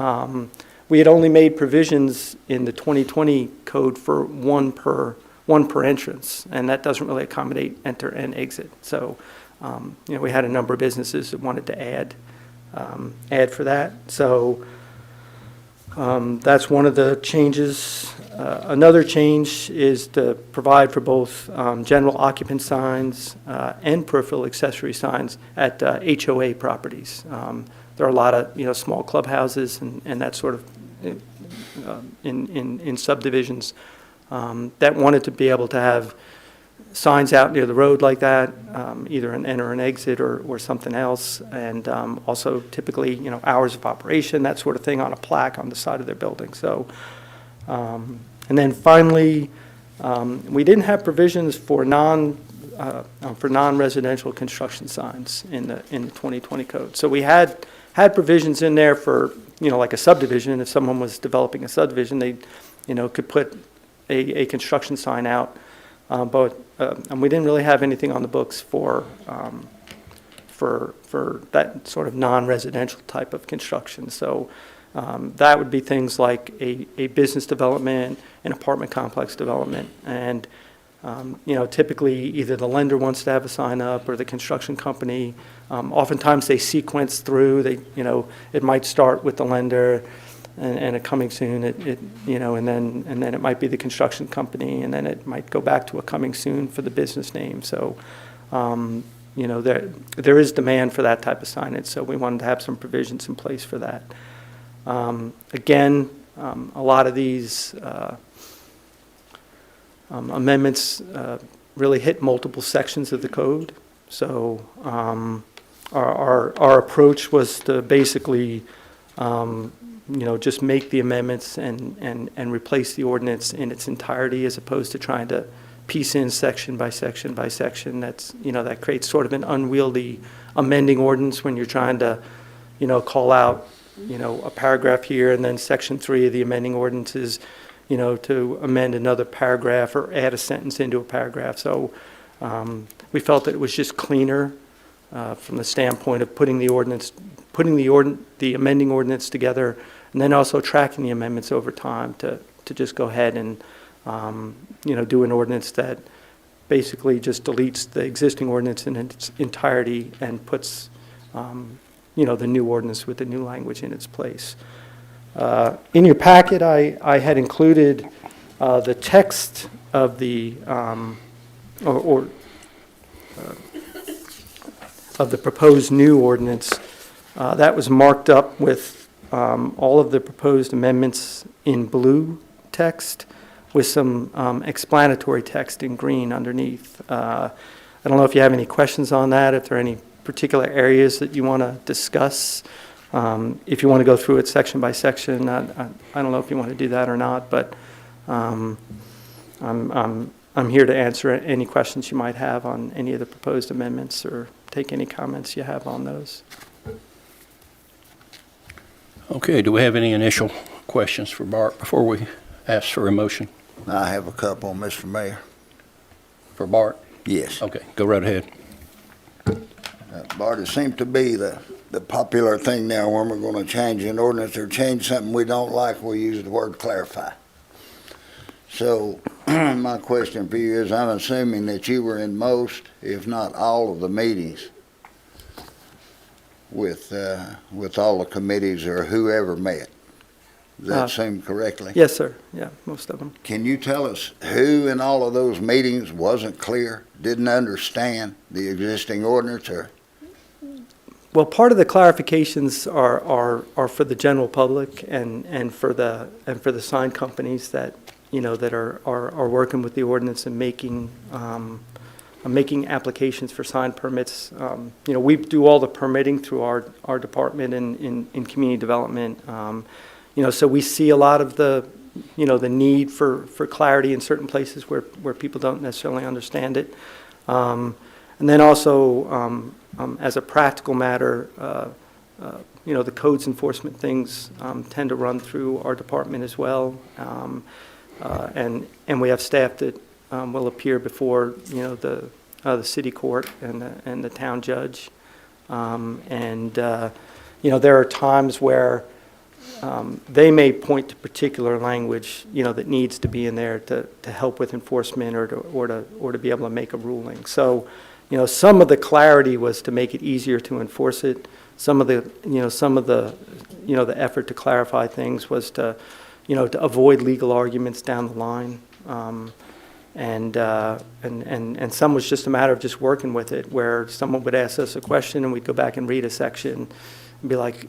we had only made provisions in the 2020 code for one per entrance, and that doesn't really accommodate enter and exit. So, we had a number of businesses that wanted to add for that. So that's one of the changes. Another change is to provide for both general occupant signs and peripheral accessory signs at HOA properties. There are a lot of small clubhouses and that sort of in subdivisions that wanted to be able to have signs out near the road like that, either an enter and exit or something else, and also typically hours of operation, that sort of thing, on a plaque on the side of their building. So, and then finally, we didn't have provisions for non-residential construction signs in the 2020 code. So we had provisions in there for, like a subdivision. If someone was developing a subdivision, they, could put a construction sign out. But we didn't really have anything on the books for that sort of non-residential type of construction. So that would be things like a business development, an apartment complex development, and typically either the lender wants to have a sign up or the construction company. Oftentimes they sequence through. It might start with the lender and a coming soon. And then it might be the construction company, and then it might go back to a coming soon for the business name. So there is demand for that type of signage. So we wanted to have some provisions in place for that. Again, a lot of these amendments really hit multiple sections of the code. So our approach was to basically just make the amendments and replace the ordinance in its entirety, as opposed to trying to piece in section by section by section. That's that creates sort of an unwieldy amending ordinance when you're trying to call out a paragraph here, and then section 3 of the amending ordinance is to amend another paragraph or add a sentence into a paragraph. So we felt that it was just cleaner from the standpoint of putting the amending ordinance together, and then also tracking the amendments over time to just go ahead and do an ordinance that basically just deletes the existing ordinance in its entirety and puts the new ordinance with the new language in its place. In your packet, I had included the text of the of the proposed new ordinance. That was marked up with all of the proposed amendments in blue text with some explanatory text in green underneath. I don't know if you have any questions on that, if there are any particular areas that you want to discuss. If you want to go through it section by section, I don't know if you want to do that or not, but I'm here to answer any questions you might have on any of the proposed amendments or take any comments you have on those. Okay, do we have any initial questions for Bart before we ask for a motion? I have a couple, Mr. Mayor. For Bart? Yes. Okay, go right ahead. Bart, it seems to be the popular thing now when we're going to change an ordinance or change something we don't like, we use the word clarify. So my question for you is, I'm assuming that you were in most, if not all, of the meetings with all the committees or whoever met. Does that seem correctly? Yes, sir. Yeah, most of them. Can you tell us who in all of those meetings wasn't clear, didn't understand the existing ordinance, or? Well, part of the clarifications are for the general public and for the sign companies that that are working with the ordinance and making applications for sign permits. We do all the permitting through our department in community development. So we see a lot of the the need for clarity in certain places where people don't necessarily understand it. And then also, as a practical matter, the codes enforcement things tend to run through our department as well. And we have staff that will appear before the city court and the town judge. There are times where they may point to particular language that needs to be in there to help with enforcement or to be able to make a ruling. So some of the clarity was to make it easier to enforce it. Some of the the effort to clarify things was to avoid legal arguments down the line. And some was just a matter of just working with it, where someone would ask us a question and we'd go back and read a section and be like,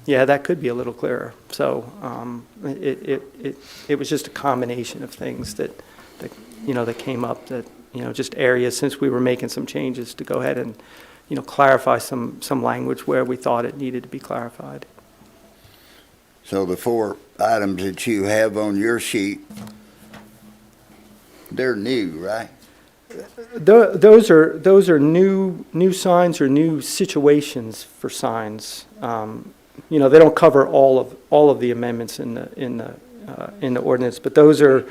yeah, that could be a little clearer. So it was just a combination of things that came up, that just areas, since we were making some changes, to go ahead and clarify some language where we thought it needed to be clarified. So the 4 items that you have on your sheet, they're new, right? Those are new signs or new situations for signs. They don't cover all of the amendments in the ordinance, but those are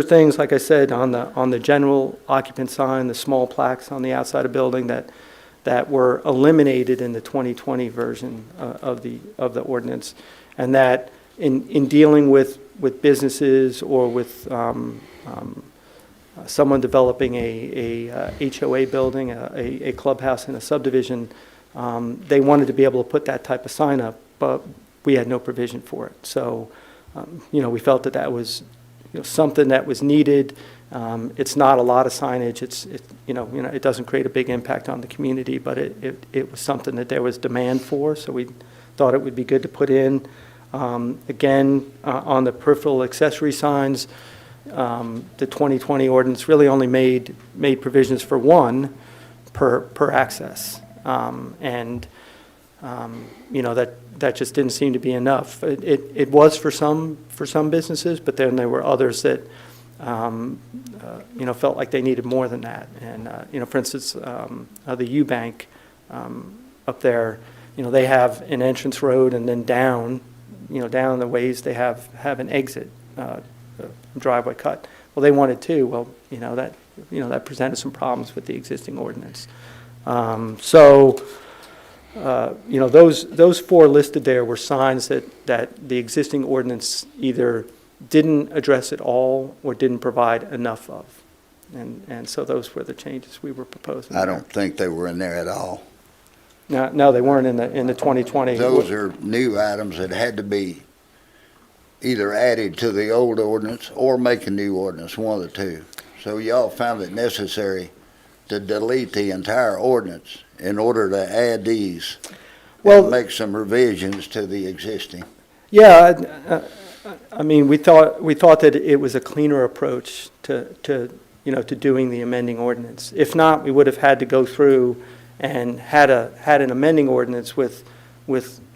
things, like I said, on the general occupant sign, the small plaques on the outside of building that were eliminated in the 2020 version of the ordinance, and that in dealing with businesses or with someone developing a HOA building, a clubhouse in a subdivision, they wanted to be able to put that type of sign up, but we had no provision for it. So, we felt that was something that was needed. It's not a lot of signage. It doesn't create a big impact on the community, but it was something that there was demand for. So we thought it would be good to put in. Again, on the peripheral accessory signs, the 2020 ordinance really only made provisions for one per access, that just didn't seem to be enough. It was for some businesses, but then there were others that felt like they needed more than that. And for instance, the Eubank up there, they have an entrance road, and then down the ways they have an exit driveway cut. Well, they wanted two. Well, that presented some problems with the existing ordinance. Those four listed there were signs that the existing ordinance either didn't address at all or didn't provide enough of. And so those were the changes we were proposing. I don't think they were in there at all. No, they weren't in the 2020. Those are new items that had to be either added to the old ordinance or make a new ordinance, one of the two. So y'all found it necessary to delete the entire ordinance in order to add these and make some revisions to the existing. Yeah, I mean, we thought that it was a cleaner approach to doing the amending ordinance. If not, we would have had to go through and had an amending ordinance with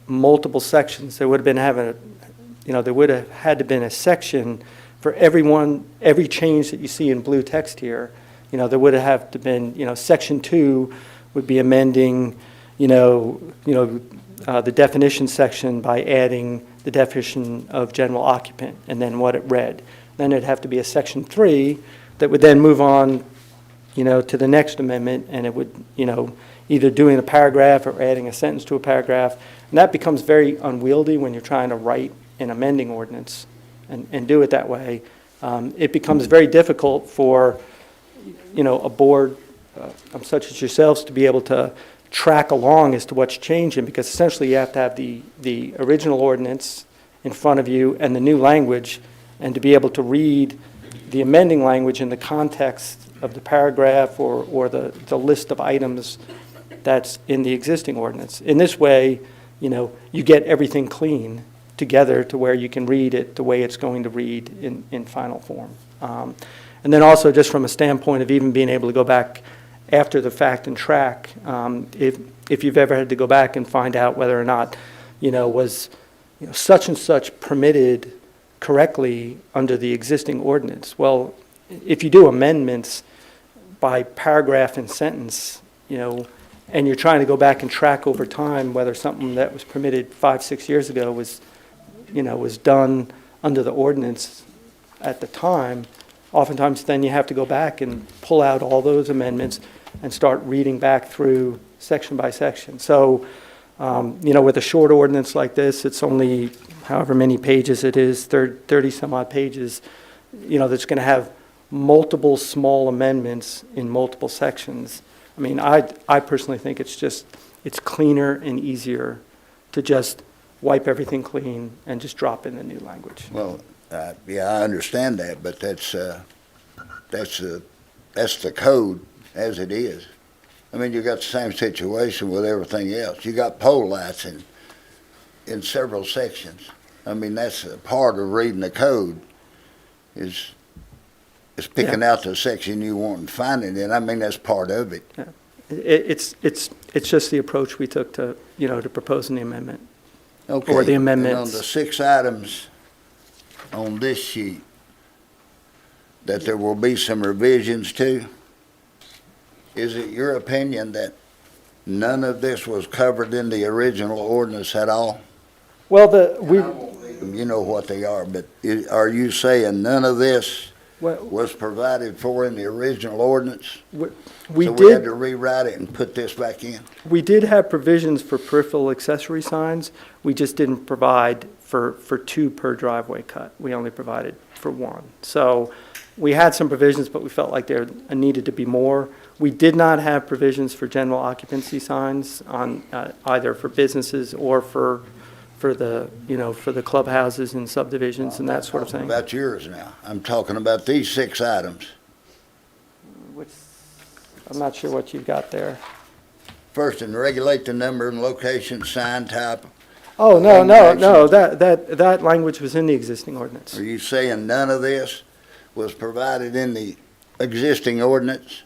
multiple sections. There would have been there would have had to been a section for every change that you see in blue text here. There would have to been, section 2 would be amending, the definition section by adding the definition of general occupant and then what it read. Then it'd have to be a section 3 that would then move on, to the next amendment, and it would, either doing a paragraph or adding a sentence to a paragraph. And that becomes very unwieldy when you're trying to write an amending ordinance and do it that way. It becomes very difficult for, a board such as yourselves to be able to track along as to what's changing, because essentially you have to have the original ordinance in front of you and the new language, and to be able to read the amending language in the context of the paragraph or the list of items that's in the existing ordinance. In this way, you get everything clean together to where you can read it the way it's going to read in final form. And then also just from a standpoint of even being able to go back after the fact and track, if you've ever had to go back and find out whether or not, was such and such permitted correctly under the existing ordinance. Well, if you do amendments by paragraph and sentence, and you're trying to go back and track over time whether something that was permitted 5-6 years ago was done under the ordinance at the time, oftentimes then you have to go back and pull out all those amendments and start reading back through section by section. So, with a short ordinance like this, it's only however many pages it is, 30 some odd pages, that's going to have multiple small amendments in multiple sections. I mean, I personally think it's cleaner and easier to just wipe everything clean and just drop in the new language. Well, yeah, I understand that, but that's the code as it is. I mean, you got the same situation with everything else. You got pole lights in several sections. I mean, that's a part of reading the code is picking out the section you want and finding it. I mean, that's part of it. Yeah. It's just the approach we took to proposing the amendment. Okay. Or the And amendments. on the 6 items on this sheet, that there will be some revisions to, is it your opinion that none of this was covered in the original ordinance at all? Well, You know what they are, but are you saying none of this well, was provided for in the original ordinance? we So we had did. to rewrite it and put this back in? We did have provisions for peripheral accessory signs. We just didn't provide for 2 per driveway cut. We only provided for 1. So we had some provisions, but we felt like there needed to be more. We did not have provisions for general occupancy signs on either for businesses or for the clubhouses and subdivisions and that sort of thing. I'm talking about yours now. I'm talking about these 6 items. I'm not sure what you've got there. First, and regulate the number and location, sign type. Oh, no, that language was in the existing ordinance. Are you saying none of this was provided in the existing ordinance?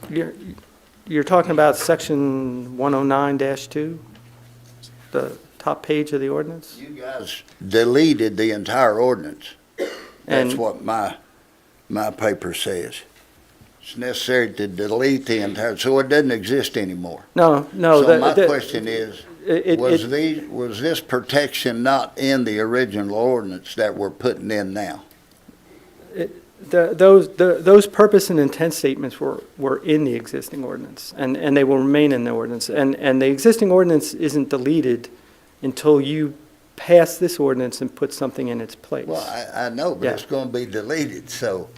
You're talking about section 109-2, the top page of the ordinance? You guys deleted the entire ordinance. That's And- what my paper says. It's necessary to delete the entire, so it doesn't exist anymore. No. So my question is, Was this protection not in the original ordinance that we're putting in now? Those purpose and intent statements were in the existing ordinance, and they will remain in the ordinance. And the existing ordinance isn't deleted until you pass this ordinance and put something in its place. Well, I know, but Yeah. it's going to be deleted, so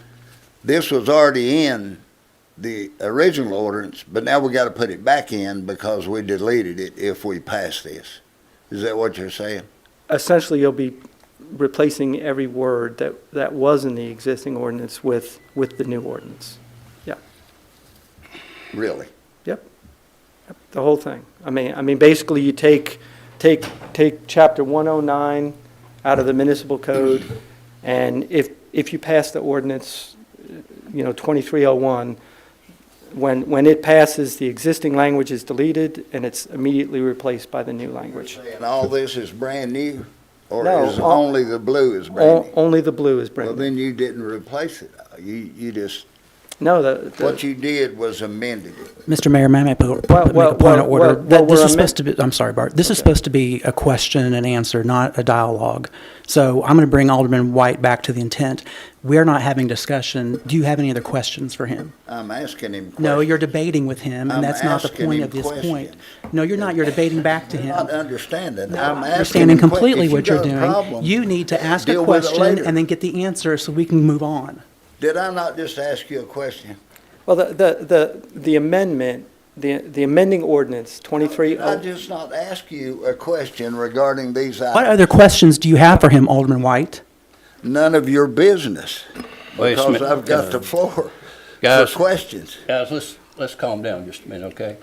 this was already in the original ordinance, but now we got to put it back in because we deleted it if we pass this. Is that what you're saying? Essentially, you'll be replacing every word that was in the existing ordinance with the new ordinance. Really? Yep, the whole thing. I mean, basically, you take chapter 109 out of the municipal code, and if you pass the ordinance, 2301, when it passes, the existing language is deleted, and it's immediately replaced by the new language. And all this is brand new? Or No, is only the blue is brand new? Only the blue is Well, brand new. then you didn't replace it. You just, No, what you did was amended it. Mr. Mayor, may I make a point of order? This is supposed to be, I'm sorry, Bart, this is supposed to be a question and answer, not a dialogue. So I'm going to bring Alderman White back to the intent. We're not having discussion. Do you have any other questions for him? I'm asking him questions. No, you're debating with him, I'm and that's not the asking point him of this point. questions. No, you're not. You're debating back to I'm him. not understanding. No, I'm I asking understanding him completely if what you you're got a doing. problem, You need to ask a deal with it question later. and then get the answer so we can move on. Did I not just ask you a question? Well, the amendment, the amending ordinance, 23. I just not ask you a question regarding these What items. other questions do you have for him, Alderman White? None of your business, Wait a because minute. I've got the floor for Guys, questions. let's calm down just a minute, okay?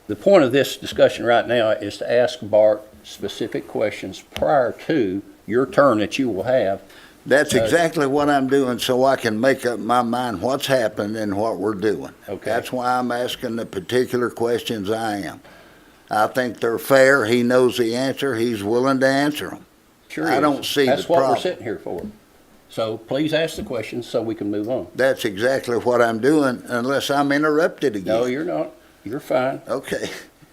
The point of this discussion right now is to ask Bart specific questions prior to your turn that you will have. That's exactly what I'm doing, so I can make up my mind what's happened and what we're doing. Okay. That's why I'm asking the particular questions I am. I think they're fair. He knows the answer. He's willing to answer them. Sure I is. don't see the That's what we're problem. sitting here for. So please ask the questions so we can move on. That's exactly what I'm doing, unless I'm interrupted again. No, you're not. You're fine. Okay.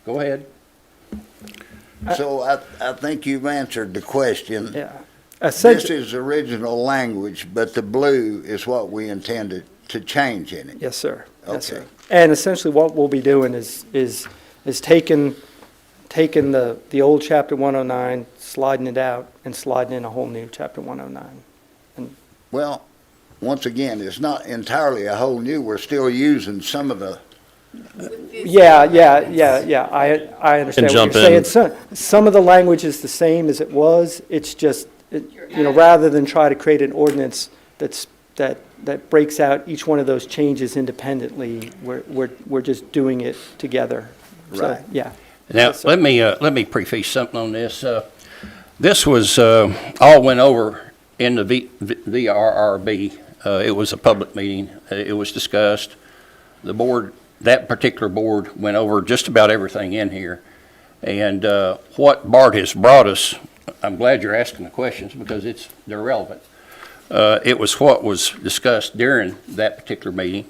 Go ahead. So I think you've answered the question. Yeah. This Essentially, is original language, but the blue is what we intended to change in it. yes, sir. Yes, sir. Okay. And essentially, what we'll be doing is taking the old chapter 109, sliding it out, and sliding in a whole new chapter 109. Well, once again, it's not entirely a whole new, we're still using some of the, Yeah. I understand what jump you're in. saying. Some of the language is the same as it was. It's just, rather than try to create an ordinance that breaks out each one of those changes independently, we're just doing it together. So, Right. yeah. Now, Yes, sir. let me preface something on this. This was, all went over in the VRRB. It was a public meeting. It was discussed. The board, that particular board went over just about everything in here. And what Bart has brought us, I'm glad you're asking the questions because they're relevant. It was what was discussed during that particular meeting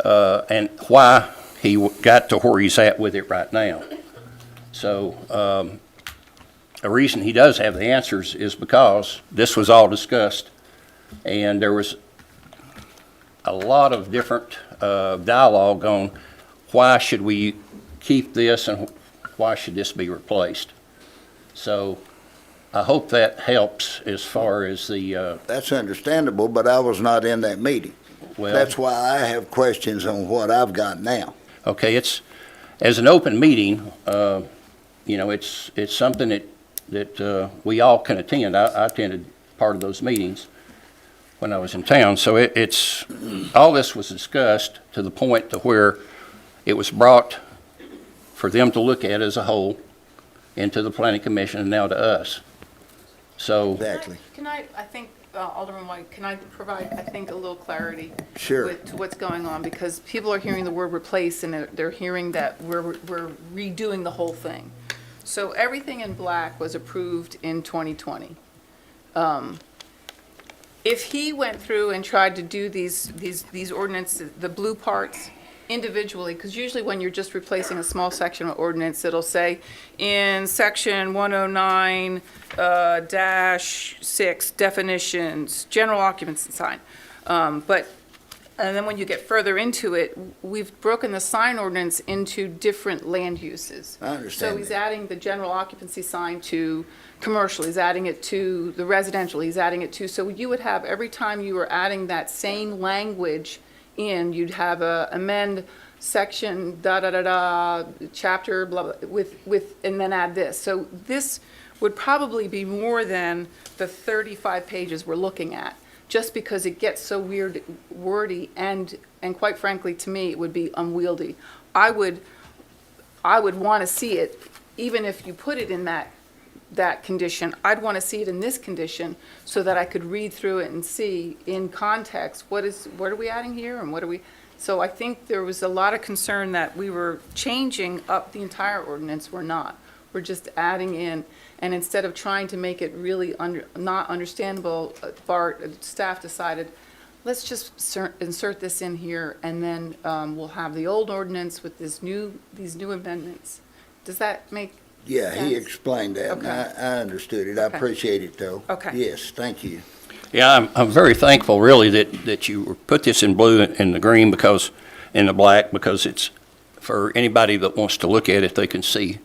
and why he got to where he's at with it right now. So a reason he does have the answers is because this was all discussed and there was a lot of different dialogue on why should we keep this and why should this be replaced. So I hope that helps as far as the, that's understandable, but I was not in that meeting. well. That's why I have questions on what I've got now. Okay, it's, as an open meeting, it's something that we all can attend. I attended part of those meetings when I was in town. So it's, all this was discussed to the point to where it was brought for them to look at as a whole into the planning commission and now to us. So, Exactly. Can I think, Alderman White, can I provide, I think, a little clarity? Sure. To what's going on, because people are hearing the word replace and they're hearing that we're redoing the whole thing. So everything in black was approved in 2020. If he went through and tried to do these ordinances, the blue parts, individually, because usually when you're just replacing a small section of ordinance, it'll say in section 109 dash 6 definitions, general occupancy sign. And then when you get further into it, we've broken the sign ordinance into different land uses. I understand So he's that. adding the general occupancy sign to commercial, he's adding it to the residential, he's adding it to, so you would have, every time you were adding that same language in, you'd have a amend section, da-da-da-da, chapter, blah, blah, with, and then add this. So this would probably be more than the 35 pages we're looking at, just because it gets so weird, wordy, and quite frankly, to me, it would be unwieldy. I would want to see it, even if you put it in that condition, I'd want to see it in this condition so that I could read through it and see in context, what are we adding here and what are we, so I think there was a lot of concern that we were changing up the entire ordinance. We're not. We're just adding in, and instead of trying to make it really not understandable, staff decided, let's just insert this in here, and then we'll have the old ordinance with these new amendments. Does that make Yeah, he sense? explained that, and Okay. I understood it. I Okay. appreciate it, though. Okay. Yes, thank you. Yeah, I'm very thankful, really, that you put this in blue and the green because, and the black, because it's, for anybody that wants to look at it, they can see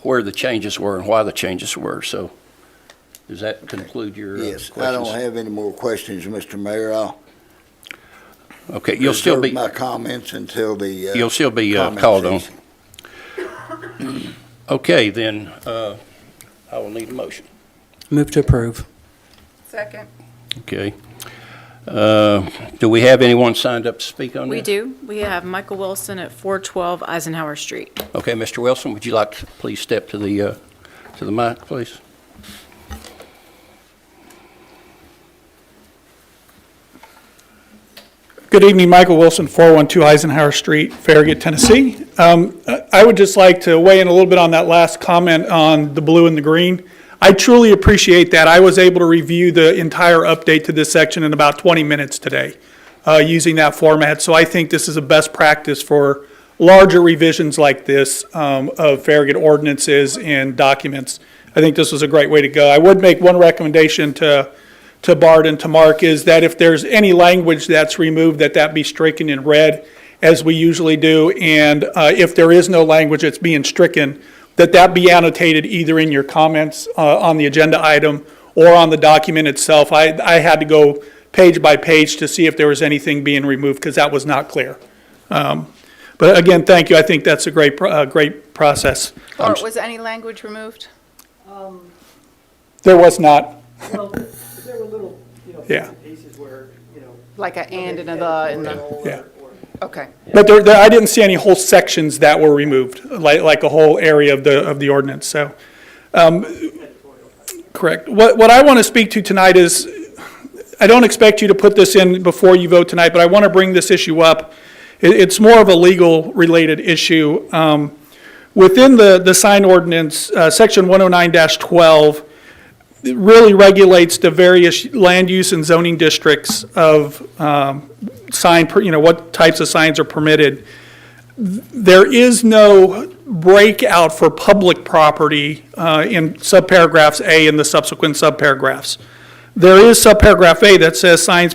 where the changes were and why the changes were. So does that conclude your Yes, questions? I don't have any more questions, Mr. Mayor. I'll Okay, you'll still reserve be, my comments until the you'll still be comment called on. session. Okay, then, I will need a motion. Move to approve. Second. Okay. Do we have anyone signed up to speak on this? We do. We have Michael Wilson at 412 Eisenhower Street. Okay, Mr. Wilson, would you like to please step to the mic, please? Good evening, Michael Wilson, 412 Eisenhower Street, Farragut, Tennessee. I would just like to weigh in a little bit on that last comment on the blue and the green. I truly appreciate that. I was able to review the entire update to this section in about 20 minutes today using that format. So I think this is a best practice for larger revisions like this of Farragut ordinances and documents. I think this was a great way to go. I would make one recommendation to Bart and to Mark is that if there's any language that's removed, that be stricken in red, as we usually do. And if there is no language that's being stricken, that be annotated either in your comments on the agenda item or on the document itself. I had to go page by page to see if there was anything being removed because that was not clear. But again, thank you. I think that's a great process. Or was any language removed? There was not. Well, there were little, Yeah. pieces where, Like a and and a the and the, Yeah. okay. But I didn't see any whole sections that were removed, like a whole area of the ordinance, so. Correct. What I want to speak to tonight is, I don't expect you to put this in before you vote tonight, but I want to bring this issue up. It's more of a legal-related issue. Within the sign ordinance, section 109-12, it really regulates the various land use and zoning districts of what types of signs are permitted. There is no breakout for public property in subparagraphs A and the subsequent subparagraphs. There is subparagraph A that says signs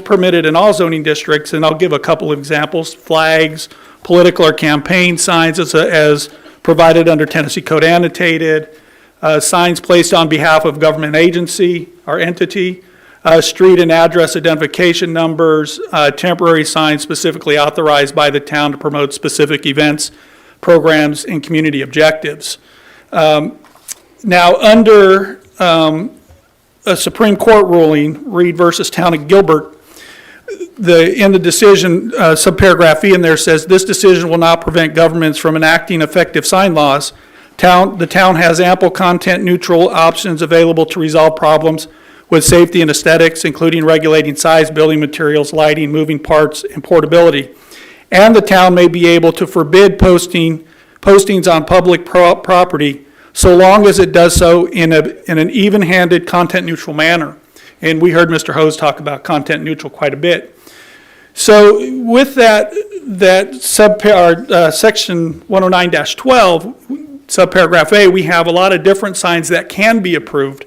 permitted in all zoning districts, and I'll give a couple of examples: flags, political or campaign signs as provided under Tennessee Code Annotated, signs placed on behalf of government agency or entity, street and address identification numbers, temporary signs specifically authorized by the town to promote specific events, programs, and community objectives. Now, under a Supreme Court ruling, Reed versus Town of Gilbert, in the decision, subparagraph E in there says, this decision will not prevent governments from enacting effective sign laws. The town has ample content-neutral options available to resolve problems with safety and aesthetics, including regulating size, building materials, lighting, moving parts, and portability. And the town may be able to forbid postings on public property so long as it does so in an even-handed, content-neutral manner. And we heard Mr. Hose talk about content-neutral quite a bit. So with that section 109-12, subparagraph A, we have a lot of different signs that can be approved.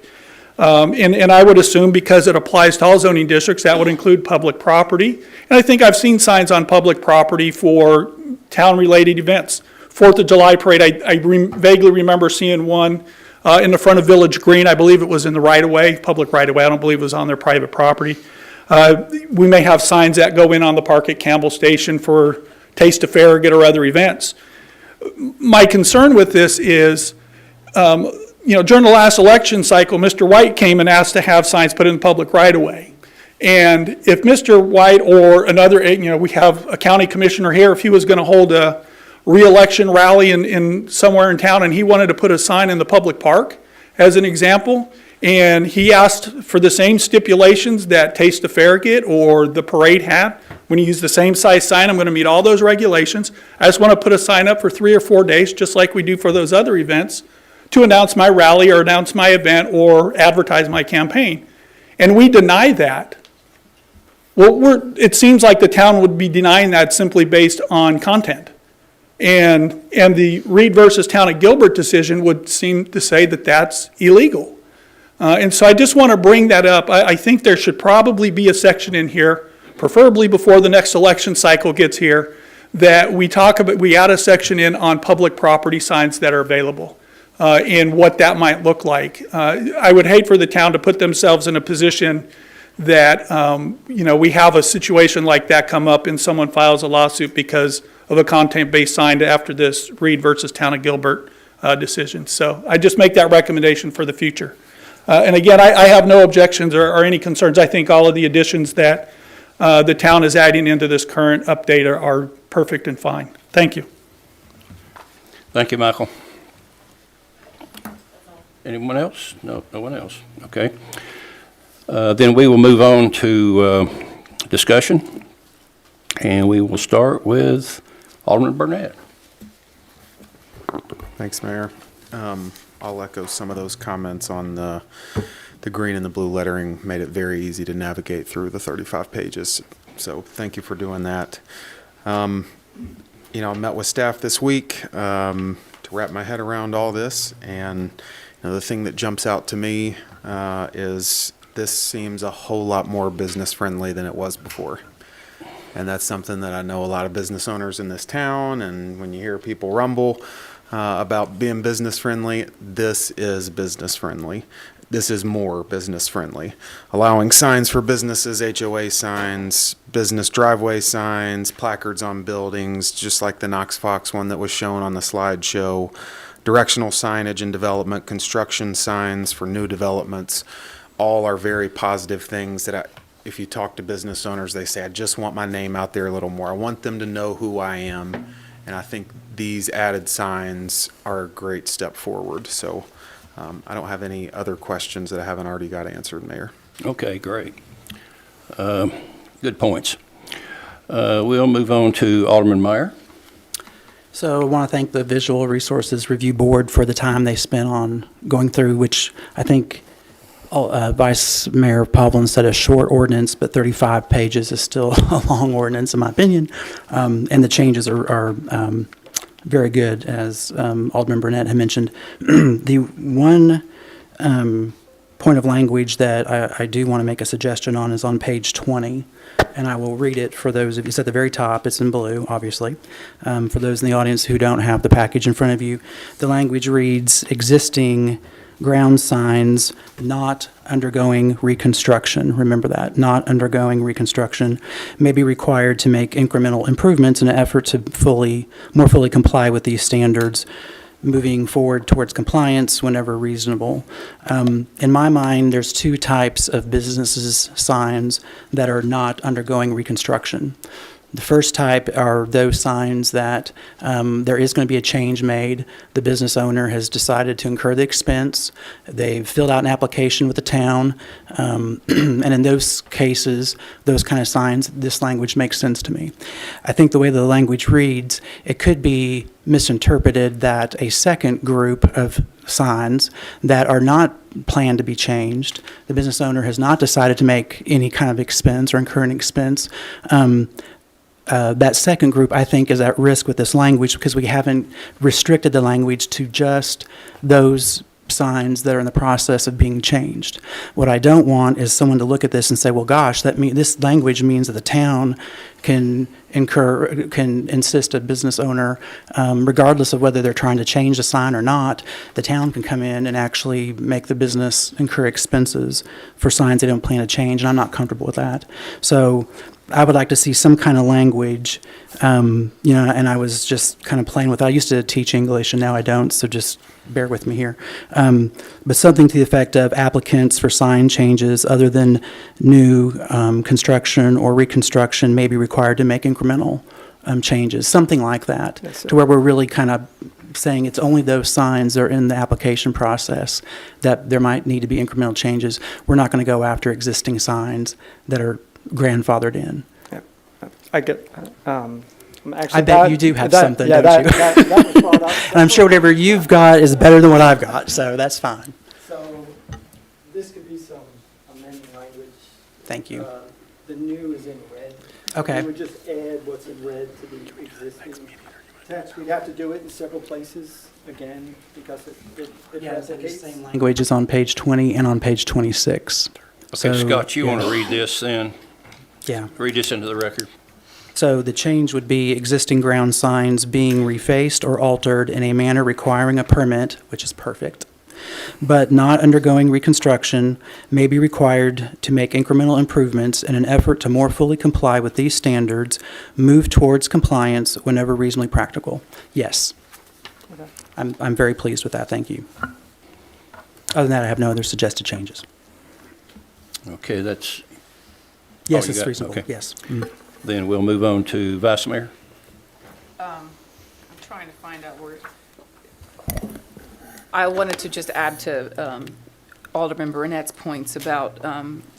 And I would assume because it applies to all zoning districts, that would include public property. And I think I've seen signs on public property for town-related events. 4th of July parade, I vaguely remember seeing one in the front of Village Green. I believe it was in the right-of-way, public right-of-way. I don't believe it was on their private property. We may have signs that go in on the park at Campbell Station for Taste of Farragut or other events. My concern with this is, during the last election cycle, Mr. White came and asked to have signs put in the public right-of-way. And if Mr. White or another, we have a county commissioner here, if he was going to hold a re-election rally in somewhere in town and he wanted to put a sign in the public park, as an example, and he asked for the same stipulations that Taste of Farragut or the parade had, when you use the same size sign, I'm going to meet all those regulations. I just want to put a sign up for 3 or 4 days, just like we do for those other events, to announce my rally or announce my event or advertise my campaign. And we deny that. Well, it seems like the town would be denying that simply based on content. And the Reed versus Town of Gilbert decision would seem to say that that's illegal. And so I just want to bring that up. I think there should probably be a section in here, preferably before the next election cycle gets here, that we add a section in on public property signs that are available. And what that might look like. I would hate for the town to put themselves in a position that, we have a situation like that come up and someone files a lawsuit because of a content-based sign after this Reed versus Town of Gilbert decision. So I just make that recommendation for the future. And again, I have no objections or any concerns. I think all of the additions that the town is adding into this current update are perfect and fine. Thank you. Thank you, Michael. Anyone else? No one else. Okay. Then we will move on to discussion, and we will start with Alderman Burnett. Thanks, Mayor. I'll echo some of those comments on the green and the blue lettering. Made it very easy to navigate through the 35 pages. So thank you for doing that. I met with staff this week to wrap my head around all this, and the thing that jumps out to me is this seems a whole lot more business friendly than it was before. And that's something that I know a lot of business owners in this town, and when you hear people rumble about being business friendly, this is business friendly. This is more business friendly. Allowing signs for businesses, HOA signs, business driveway signs, placards on buildings, just like the Knox Fox one that was shown on the slideshow. Directional signage in development, construction signs for new developments, all are very positive things that if you talk to business owners, they say, I just want my name out there a little more. I want them to know who I am. And I think these added signs are a great step forward. So I don't have any other questions that I haven't already got answered, Mayor. Okay, great. Good points. We'll move on to Alderman Meyer. So I want to thank the Visual Resources Review Board for the time they spent on going through, which I think Vice Mayor Pavlin said a short ordinance, but 35 pages is still a long ordinance in my opinion. And the changes are very good, as Alderman Burnett had mentioned. The one point of language that I do want to make a suggestion on is on page 20. And I will read it for those of you. It's at the very top. It's in blue, obviously. For those in the audience who don't have the package in front of you, the language reads, existing ground signs not undergoing reconstruction. Remember that. Not undergoing reconstruction may be required to make incremental improvements in an effort to more fully comply with these standards, moving forward towards compliance whenever reasonable. In my mind, there's two types of businesses' signs that are not undergoing reconstruction. The first type are those signs that there is going to be a change made. The business owner has decided to incur the expense. They've filled out an application with the town. And in those cases, those kind of signs, this language makes sense to me. I think the way the language reads, it could be misinterpreted that a second group of signs that are not planned to be changed, the business owner has not decided to make any kind of expense or incur an expense, that second group, I think, is at risk with this language because we haven't restricted the language to just those signs that are in the process of being changed. What I don't want is someone to look at this and say, well, gosh, this language means that the town can insist a business owner, regardless of whether they're trying to change the sign or not, the town can come in and actually make the business incur expenses for signs they don't plan to change, and I'm not comfortable with that. So I would like to see some kind of language, and I was just kind of playing with it. I used to teach English, and now I don't, so just bear with me here. But something to the effect of applicants for sign changes other than new construction or reconstruction may be required to make incremental changes, something like that, to where we're really kind of saying it's only those signs that are in the application process that there might need to be incremental changes. We're not going to go after existing signs that are grandfathered in. Yeah, I get. I bet you do have something, yeah, don't you? that was brought up. And I'm sure whatever you've got is better than what I've got, so that's fine. So this could be some amending language. Thank you. The new is in red. Okay. We would just add what's in red to the existing text. We'd have to do it in several places again because it replicates. Same language is on page 20 and on page 26. Okay, Scott, you want to read this then? Yeah. Read this into the record. So the change would be existing ground signs being refaced or altered in a manner requiring a permit, which is perfect, but not undergoing reconstruction, may be required to make incremental improvements in an effort to more fully comply with these standards, move towards compliance whenever reasonably practical. Yes. Okay. I'm very pleased with that, thank you. Other than that, I have no other suggested changes. Okay, that's, Yes, you it's got- reasonable, okay. yes. then we'll move on to Vice Mayor. I'm trying to find out where, I wanted to just add to Alderman Burnett's points about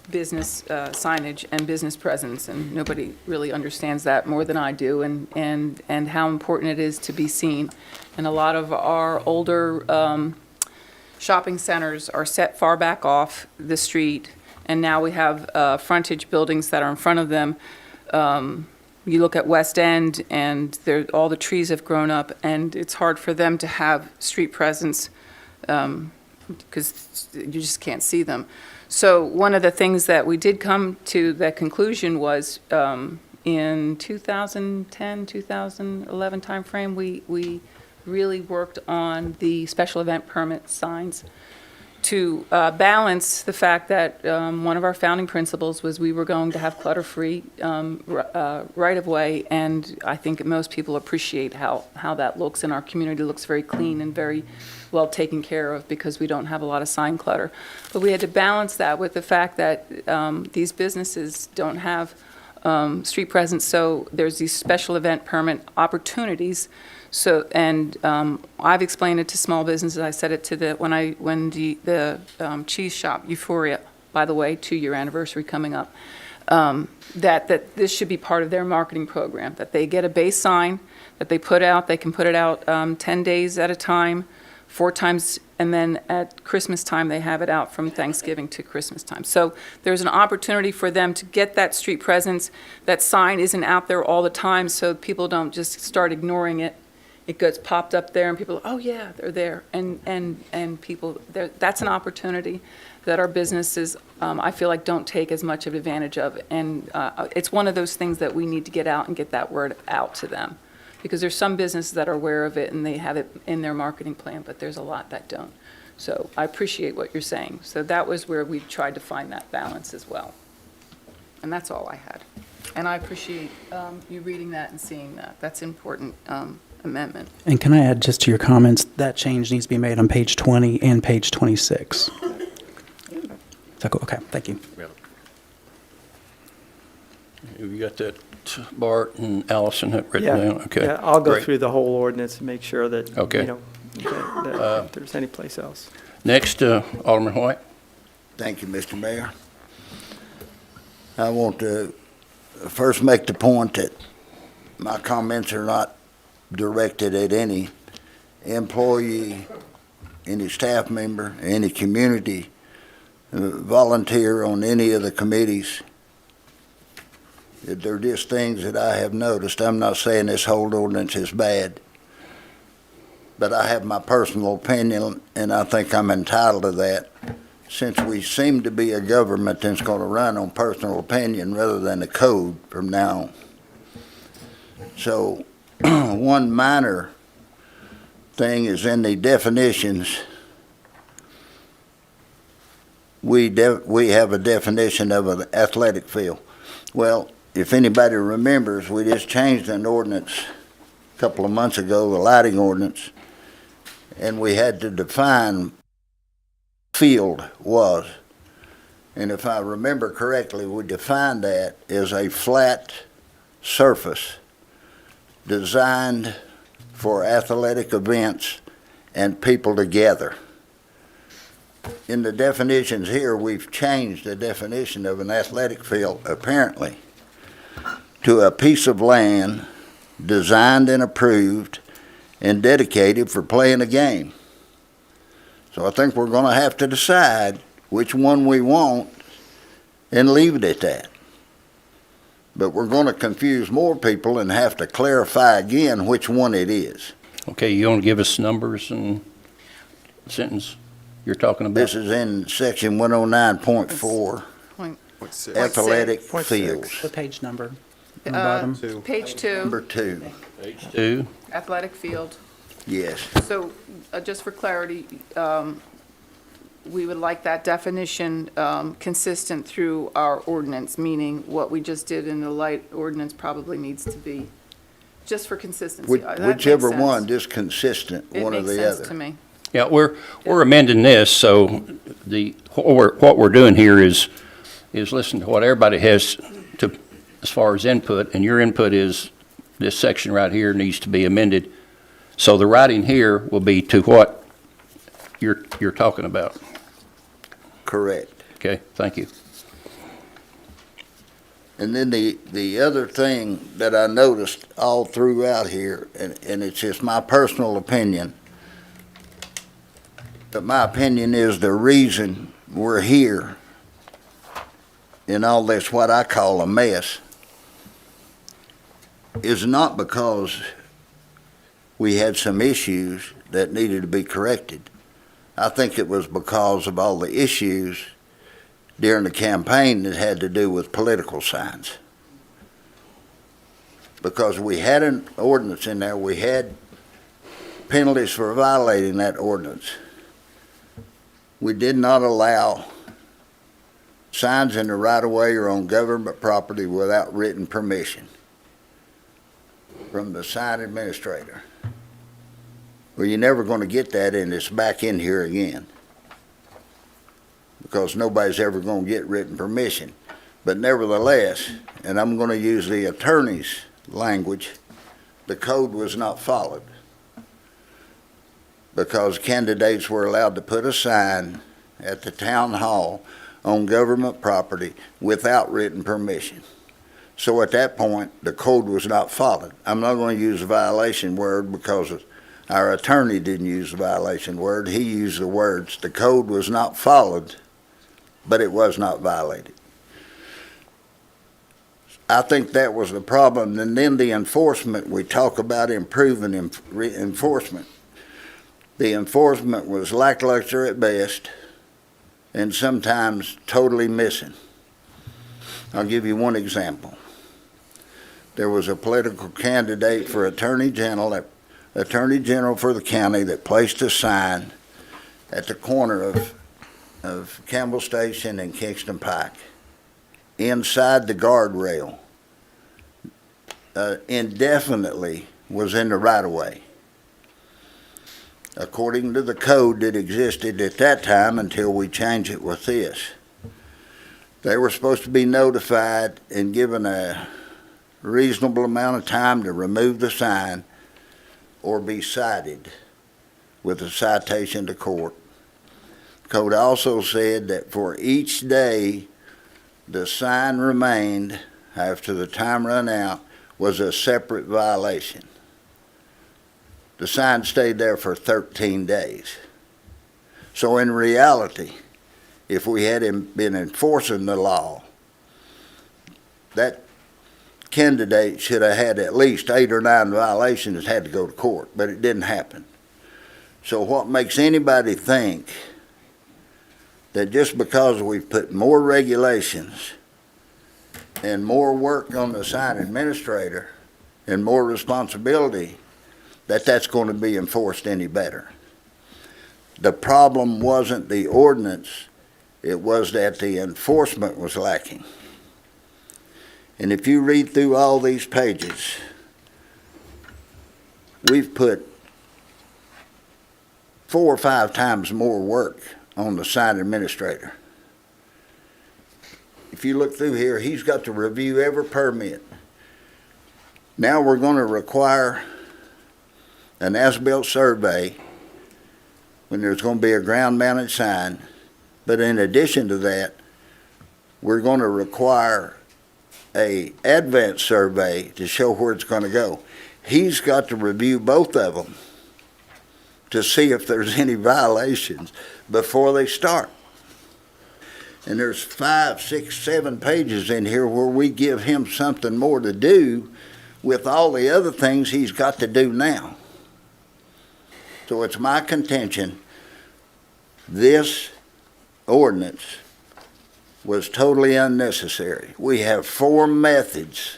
business signage and business presence, and nobody really understands that more than I do, and how important it is to be seen. And a lot of our older shopping centers are set far back off the street, and now we have frontage buildings that are in front of them. You look at West End, and all the trees have grown up, and it's hard for them to have street presence because you just can't see them. So one of the things that we did come to that conclusion was in 2010, 2011 timeframe, we really worked on the special event permit signs to balance the fact that one of our founding principles was we were going to have clutter-free right-of-way, and I think most people appreciate how that looks, and our community looks very clean and very well taken care of because we don't have a lot of sign clutter. But we had to balance that with the fact that these businesses don't have street presence, so there's these special event permit opportunities. So, and I've explained it to small businesses. I said it to when the cheese shop, Euphoria, by the way, 2-year anniversary coming up, that this should be part of their marketing program, that they get a base sign that they put out. They can put it out 10 days at a time, 4 times, and then at Christmas time, they have it out from Thanksgiving to Christmas time. So there's an opportunity for them to get that street presence. That sign isn't out there all the time, so people don't just start ignoring it. It gets popped up there, and people, oh yeah, they're there, and people, that's an opportunity that our businesses, I feel like, don't take as much of advantage of, and it's one of those things that we need to get out and get that word out to them, because there's some businesses that are aware of it and they have it in their marketing plan, but there's a lot that don't. So I appreciate what you're saying. So that was where we tried to find that balance as well, and that's all I had. And I appreciate you reading that and seeing that. That's important. Amendment. And can I add just to your comments, that change needs to be made on page 20 and page 26. Okay, thank you. Have you got that that Bart and Allison had written Yeah, down? Okay. yeah, I'll go great. through the whole ordinance and make sure that, Okay. you know, that if there's any place else. Next, Alderman White. Thank you, Mr. Mayor. I want to first make the point that my comments are not directed at any employee, any staff member, any community volunteer on any of the committees. They're just things that I have noticed. I'm not saying this whole ordinance is bad, but I have my personal opinion, and I think I'm entitled to that, since we seem to be a government that's going to run on personal opinion rather than a code from now on. So one minor thing is in the definitions, we have a definition of an athletic field. Well, if anybody remembers, we just changed an ordinance a couple of months ago, the lighting ordinance, and we had to define field was. And if I remember correctly, we defined that as a flat surface designed for athletic events and people to gather. In the definitions here, we've changed the definition of an athletic field, apparently, to a piece of land designed and approved and dedicated for playing a game. So I think we're going to have to decide which one we want and leave it at that. But we're going to confuse more people and have to clarify again which one it is. Okay, you want to give us numbers and sentence you're talking about? This is in section 109.4, Point- athletic Point fields. What page number? On the bottom? Page 2, Number 2, Page 2. athletic field. yes. So, just for clarity, we would like that definition consistent through our ordinance, meaning what we just did in the light ordinance probably needs to be, just for consistency. That makes Whichever sense. one, just consistent, one or the It makes sense to other. me. Yeah, we're amending this, so what we're doing here is listen to what everybody has to, as far as input, and your input is this section right here needs to be amended. So the writing here will be to what you're talking about. Correct. Okay, thank you. And then the other thing that I noticed all throughout here, and it's just my personal opinion, but my opinion is the reason we're here in all this, what I call a mess, is not because we had some issues that needed to be corrected. I think it was because of all the issues during the campaign that had to do with political signs. Because we had an ordinance in there, we had penalties for violating that ordinance. We did not allow signs in the right-of-way or on government property without written permission from the sign administrator. Well, you're never going to get that, and it's back in here again, because nobody's ever going to get written permission. But nevertheless, and I'm going to use the attorney's language, the code was not followed, because candidates were allowed to put a sign at the town hall on government property without written permission. So at that point, the code was not followed. I'm not going to use the violation word because our attorney didn't use the violation word. He used the words, the code was not followed, but it was not violated. I think that was the problem. And then the enforcement, we talk about improving enforcement. The enforcement was lackluster at best and sometimes totally missing. I'll give you one example. There was a political candidate for Attorney General for the county that placed a sign at the corner of Campbell Station and Kingston Pike inside the guardrail, indefinitely was in the right-of-way, according to the code that existed at that time until we changed it with this. They were supposed to be notified and given a reasonable amount of time to remove the sign or be cited with a citation to court. Code also said that for each day the sign remained after the time run out was a separate violation. The sign stayed there for 13 days. So in reality, if we had been enforcing the law, that candidate should have had at least 8 or 9 violations and had to go to court, but it didn't happen. So what makes anybody think that just because we've put more regulations and more work on the sign administrator and more responsibility, that that's going to be enforced any better? The problem wasn't the ordinance, it was that the enforcement was lacking. And if you read through all these pages, we've put 4 or 5 times more work on the sign administrator. If you look through here, he's got to review every permit. Now we're going to require an as-built survey when there's going to be a ground-mounted sign. But in addition to that, we're going to require a advance survey to show where it's going to go. He's got to review both of them to see if there's any violations before they start. And there's 5, 6, 7 pages in here where we give him something more to do with all the other things he's got to do now. So it's my contention, this ordinance was totally unnecessary. We have 4 methods.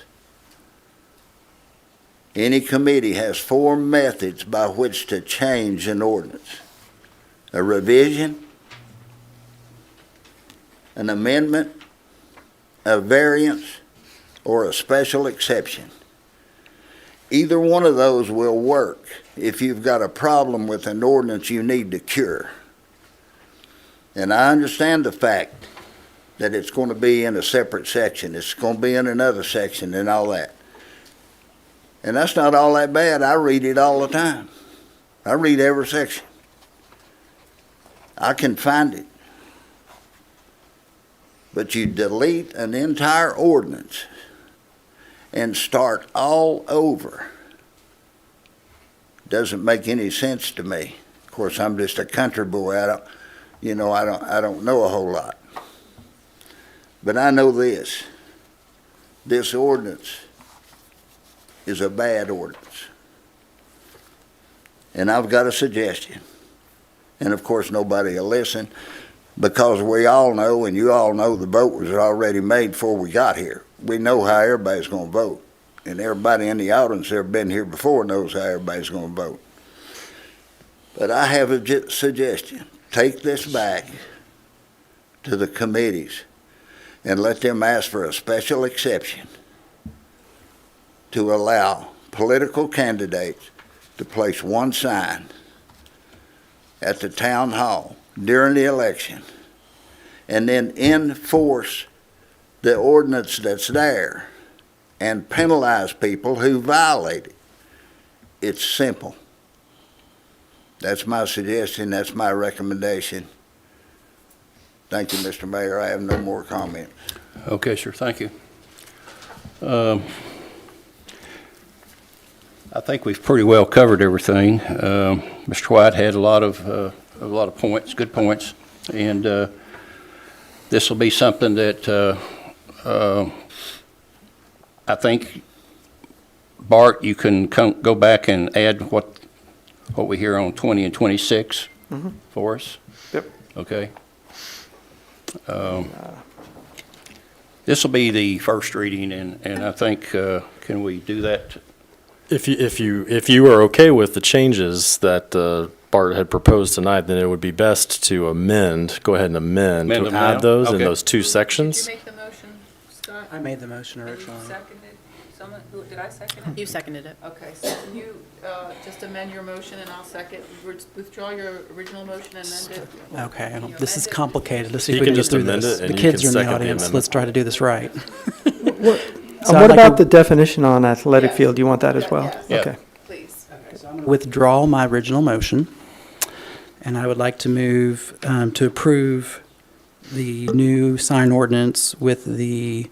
Any committee has 4 methods by which to change an ordinance: a revision, an amendment, a variance, or a special exception. Either one of those will work if you've got a problem with an ordinance you need to cure. And I understand the fact that it's going to be in a separate section, it's going to be in another section and all that. And that's not all that bad. I read it all the time. I read every section. I can find it. But you delete an entire ordinance and start all over. Doesn't make any sense to me. Of course, I'm just a country boy. I don't know a whole lot. But I know this. This ordinance is a bad ordinance. And I've got a suggestion. And of course, nobody will listen, because we all know, and you all know, the vote was already made before we got here. We know how everybody's going to vote. And everybody in the audience that have been here before knows how everybody's going to vote. But I have a suggestion. Take this back to the committees and let them ask for a special exception to allow political candidates to place 1 sign at the town hall during the election and then enforce the ordinance that's there and penalize people who violate it. It's simple. That's my suggestion. That's my recommendation. Thank you, Mr. Mayor. I have no more comments. Okay, sir, thank you. I think we've pretty well covered everything. Mr. White had a lot of points, good points, and this will be something that I think, Bart, you can go back and add what we hear on 20 and 26 for us. Yep. Okay. This will be the first reading, and I think, can we do that? If you are okay with the changes that Bart had proposed tonight, then it would be best to go ahead and amend Amend to them add now? those in Okay. those 2 sections. Did you make the motion, Scott? I made the motion And you originally. seconded? Did I second it? You seconded it. Okay, so can you just amend your motion and I'll second, withdraw your original motion and amend it? Okay, Can you this is amend it? complicated. Let's see You if we can can get just through amend this. it and The you kids can are in the second the audience. amendment. Let's try to do this right. So I'd What like about to the definition on athletic Yes. field? Do you want that as well? Yes. Yeah. Okay. Please. withdraw my original motion, and I would like to move to approve the new sign ordinance with the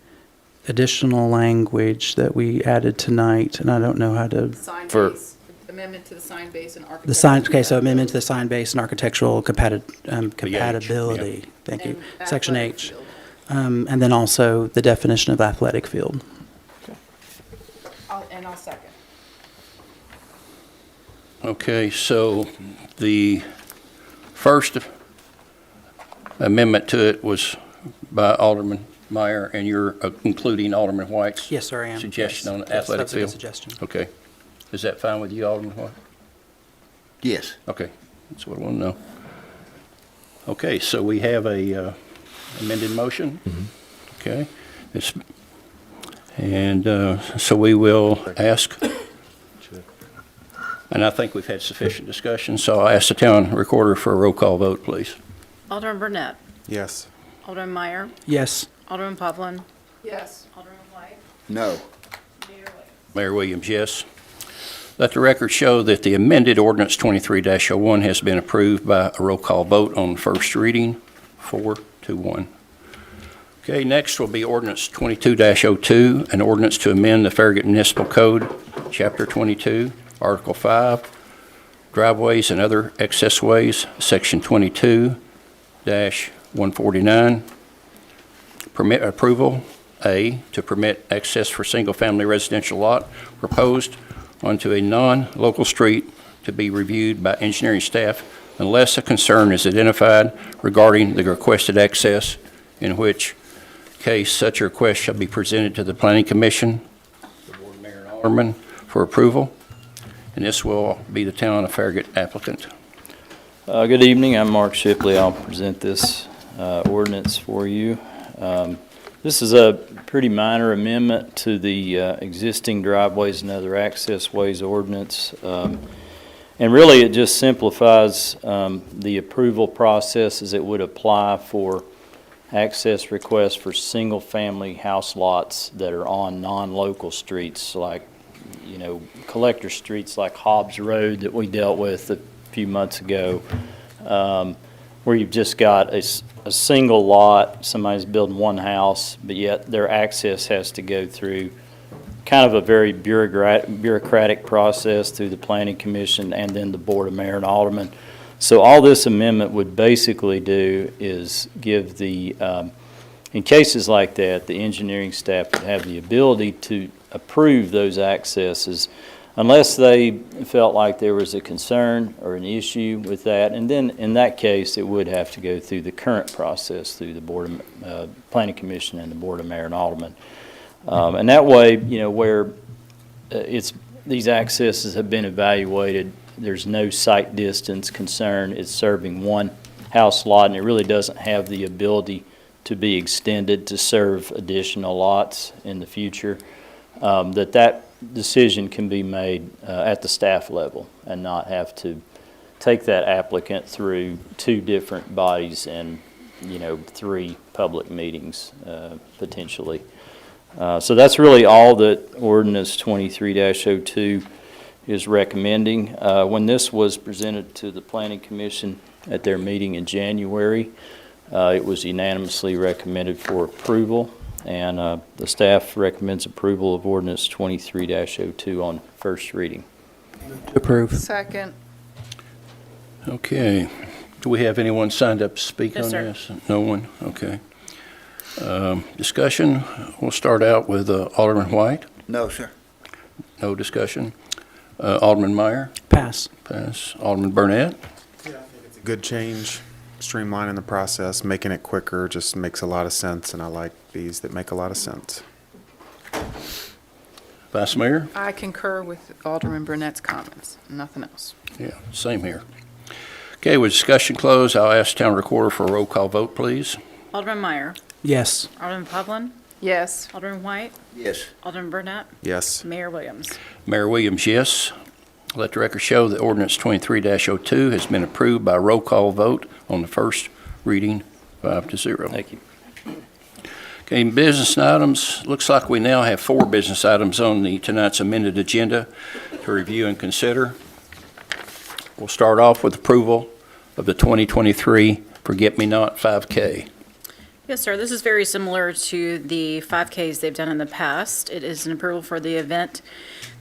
additional language that we added tonight, and I don't know how to, Sign For- base, amendment to the sign base and architecture. the sign, okay, so amendment to the sign base and architectural compatibility. Thank you. And Section athletic H. field. And then also the definition of athletic field. I'll second. Okay, so the first amendment to it was by Alderman Meyer, and you're including Alderman White's Yes, sir, I am. suggestion on Yes, athletic that's a good field? suggestion. Okay. Is that fine with you, Alderman White? Yes. Okay, that's what I want to know. Okay, so we have a amended motion. Okay. So we will ask, and I think we've had sufficient discussion, so I'll ask the town recorder for a roll call vote, please. Alderman Burnett, Yes. Alderman Meyer, Yes. Alderman Povlin, Yes. Alderman White, No. Mayor Williams, yes. Let the record show that the amended ordinance 23-01 has been approved by a roll call vote on first reading, 4-1. Okay, next will be ordinance 22-02, an ordinance to amend the Farragut Municipal Code, Chapter 22, Article 5, driveways and other excess ways, Section 22-149. Permit approval, A, to permit access for single-family residential lot proposed onto a non-local street to be reviewed by engineering staff unless a concern is identified regarding the requested access, in which case such a request shall be presented to the Planning Commission, the Board Mayor and Aldermen for approval, and this will be the town of Farragut applicant. Good evening, I'm Mark Shipley. I'll present this ordinance for you. This is a pretty minor amendment to the existing driveways and other access ways ordinance. And really, it just simplifies the approval process as it would apply for access requests for single-family house lots that are on non-local streets, like, collector streets like Hobbs Road that we dealt with a few months ago, where you've just got a single lot, somebody's building one house, but yet their access has to go through kind of a very bureaucratic process through the Planning Commission and then the Board of Mayor and Aldermen. So all this amendment would basically do is give the, in cases like that, the engineering staff would have the ability to approve those accesses unless they felt like there was a concern or an issue with that. And then in that case, it would have to go through the current process through the Board of Planning Commission and the Board of Mayor and Aldermen. And that way, where these accesses have been evaluated, there's no sight distance concern. It's serving one house lot, and it really doesn't have the ability to be extended to serve additional lots in the future. That decision can be made at the staff level and not have to take that applicant through two different bodies and 3 public meetings potentially. So that's really all that ordinance 23-02 is recommending. When this was presented to the Planning Commission at their meeting in January, it was unanimously recommended for approval, and the staff recommends approval of ordinance 23-02 on first reading. Approve. Second. Okay. Do we have anyone signed up to speak No, on sir. this? No one? Okay. Discussion, we'll start out with Alderman White. No, sir. No discussion. Alderman Meyer. Pass. Pass. Alderman Burnett. It's a good change, streamlining the process, making it quicker, just makes a lot of sense, and I like these that make a lot of sense. Vice Mayor. I concur with Alderman Burnett's comments, nothing else. Yeah, same here. Okay, with discussion closed, I'll ask town recorder for a roll call vote, please. Alderman Meyer, Yes. Alderman Povlin, Yes. Alderman White, Yes. Alderman Burnett, Yes. Mayor Williams. Mayor Williams, yes. Let the record show that ordinance 23-02 has been approved by roll call vote on the first reading, 5-0. Thank you. Okay, business items. Looks like we now have 4 business items on tonight's amended agenda to review and consider. We'll start off with approval of the 2023 Forget-Me-Not 5K. Yes, sir. This is very similar to the 5Ks they've done in the past. It is an approval for the event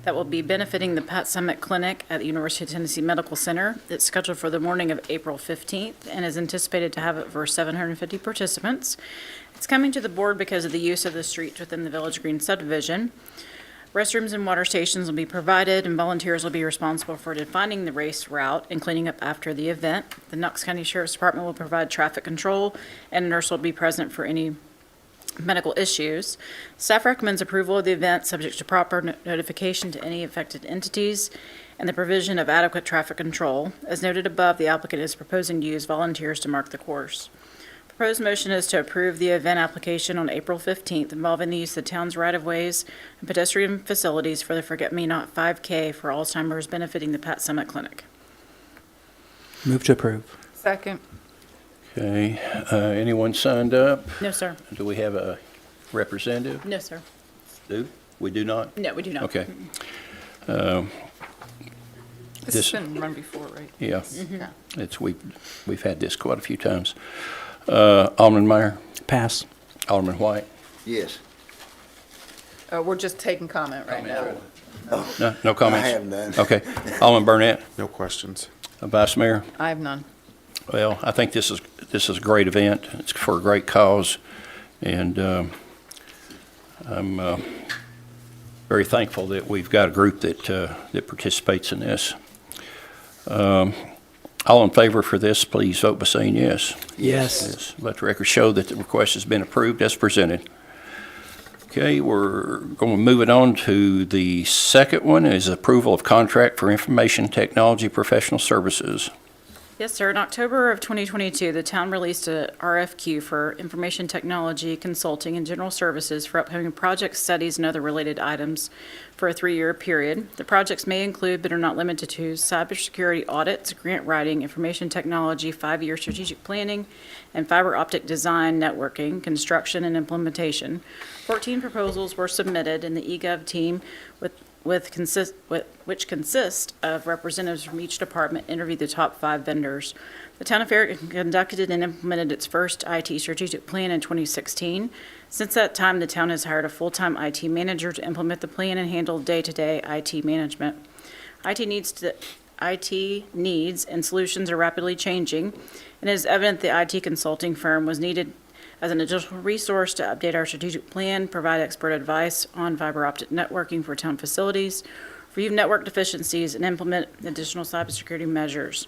that will be benefiting the Pat Summitt Clinic at the University of Tennessee Medical Center. It's scheduled for the morning of April 15th and is anticipated to have over 750 participants. It's coming to the board because of the use of the streets within the Village Green subdivision. Restrooms and water stations will be provided, and volunteers will be responsible for defining the race route and cleaning up after the event. The Knox County Sheriff's Department will provide traffic control, and a nurse will be present for any medical issues. Staff recommends approval of the event subject to proper notification to any affected entities and the provision of adequate traffic control. As noted above, the applicant is proposing to use volunteers to mark the course. Proposed motion is to approve the event application on April 15th involving the use of the town's right-of-ways and pedestrian facilities for the Forget-Me-Not 5K for Alzheimer's benefiting the Pat Summitt Clinic. Move to approve. Second. Okay, anyone signed up? No, sir. Do we have a representative? No, sir. We do not? No, we do not. Okay. This This- has been run before, right? Yeah, Yeah. we've had this quite a few times. Alderman Meyer, Pass. Alderman White. Yes. We're just taking comment right now. No comments? I have none. Okay. Alderman Burnett, No questions. Vice Mayor. I have none. Well, I think this is a great event. It's for a great cause, and I'm very thankful that we've got a group that participates in this. All in favor for this, please vote by saying yes. Yes. Let the record show that the request has been approved as presented. Okay, we're going to move it on to the second one, is approval of contract for information technology professional services. Yes, sir. In October of 2022, the town released a RFQ for information technology, consulting, and general services for upcoming projects, studies, and other related items for a 3-year period. The projects may include, but are not limited to, cybersecurity audits, grant writing, information technology, 5-year strategic planning, and fiber optic design, networking, construction, and implementation. 14 proposals were submitted, and the eGov team which consist of representatives from each department, interviewed the top 5 vendors. The town of Farragut conducted and implemented its first IT strategic plan in 2016. Since that time, the town has hired a full-time IT manager to implement the plan and handle day-to-day IT management. IT needs and solutions are rapidly changing, and it is evident the IT consulting firm was needed as an additional resource to update our strategic plan, provide expert advice on fiber optic networking for town facilities, review network deficiencies, and implement additional cybersecurity measures.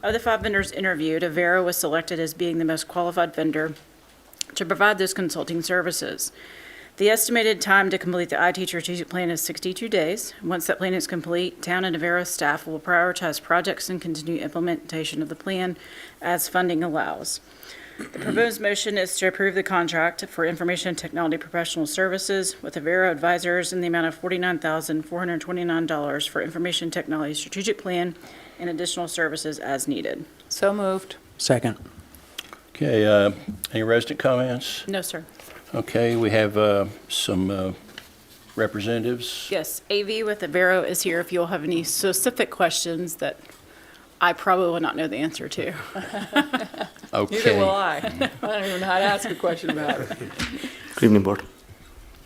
Of the 5 vendors interviewed, Avera was selected as being the most qualified vendor to provide those consulting services. The estimated time to complete the IT strategic plan is 62 days. Once that plan is complete, town and Avera staff will prioritize projects and continue implementation of the plan as funding allows. The proposed motion is to approve the contract for information technology professional services with Avera Advisors in the amount of $49,429 for information technology strategic plan and additional services as needed. So moved. Second. Okay, any resident comments? No, sir. Okay, we have some representatives. Yes, AV with Avera is here if you'll have any specific questions that I probably will not know the answer to. Okay. Neither will I. I don't even know how to ask a question about it. Good evening, Board.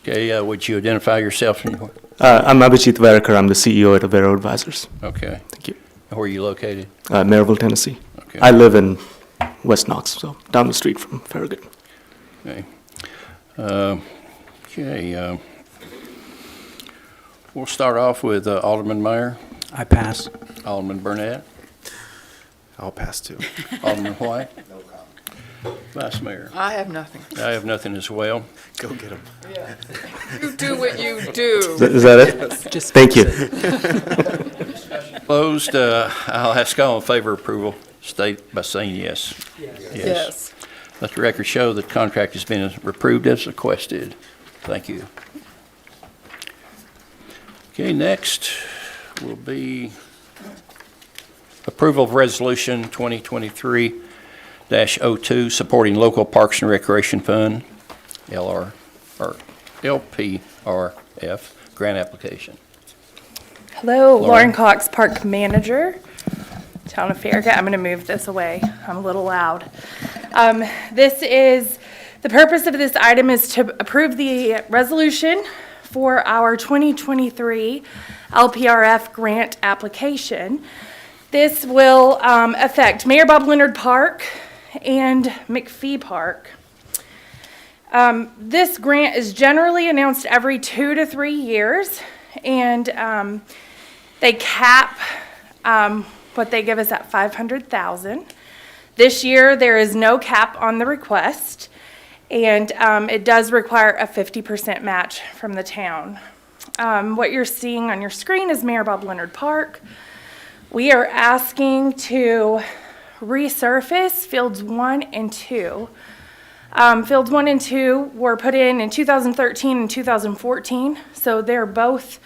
Okay, would you identify yourself? I'm Abhijit Varakar. I'm the CEO at Avera Advisors. Okay. Thank you. Where are you located? Maryville, Tennessee. Okay. I live in West Knox, so down the street from Farragut. Okay. We'll start off with Alderman Meyer, I pass. Alderman Burnett, I'll pass too. Alderman White. No comment. Vice Mayor. I have nothing. I have nothing as well. Go get them. You do what you do. Is that it? Just Thank you. Closed. I'll ask all in favor of approval, state by saying yes. Yes. Let the record show that the contract has been approved as requested. Thank you. Okay, next will be approval of Resolution 2023-02, supporting local Parks and Recreation Fund. LR, or LPRF grant application. Hello, Lauren. Lauren Cox, Park Manager, Town of Farragut. I'm going to move this away. I'm a little loud. The purpose of this item is to approve the resolution for our 2023 LPRF grant application. This will affect Mayor Bob Leonard Park and McPhee Park. This grant is generally announced every 2 to 3 years, and they cap what they give us at $500,000. This year, there is no cap on the request, and it does require a 50% match from the town. What you're seeing on your screen is Mayor Bob Leonard Park. We are asking to resurface Fields 1 and 2. Fields 1 and 2 were put in 2013 and 2014, so they're both,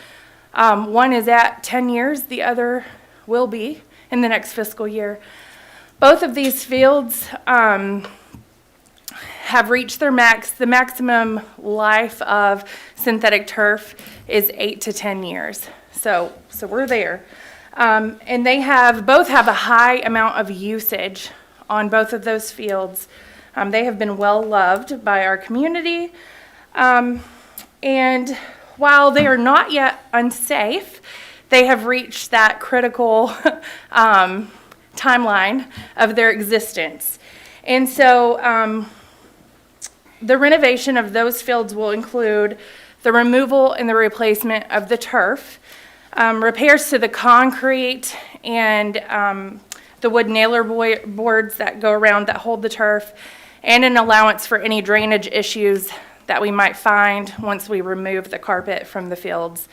one is at 10 years, the other will be in the next fiscal year. Both of these fields have reached their max. The maximum life of synthetic turf is 8 to 10 years, so we're there. And they both have a high amount of usage on both of those fields. They have been well loved by our community. And while they are not yet unsafe, they have reached that critical timeline of their existence. And so the renovation of those fields will include the removal and the replacement of the turf, repairs to the concrete and the wood nailer boards that go around that hold the turf, and an allowance for any drainage issues that we might find once we remove the carpet from the fields.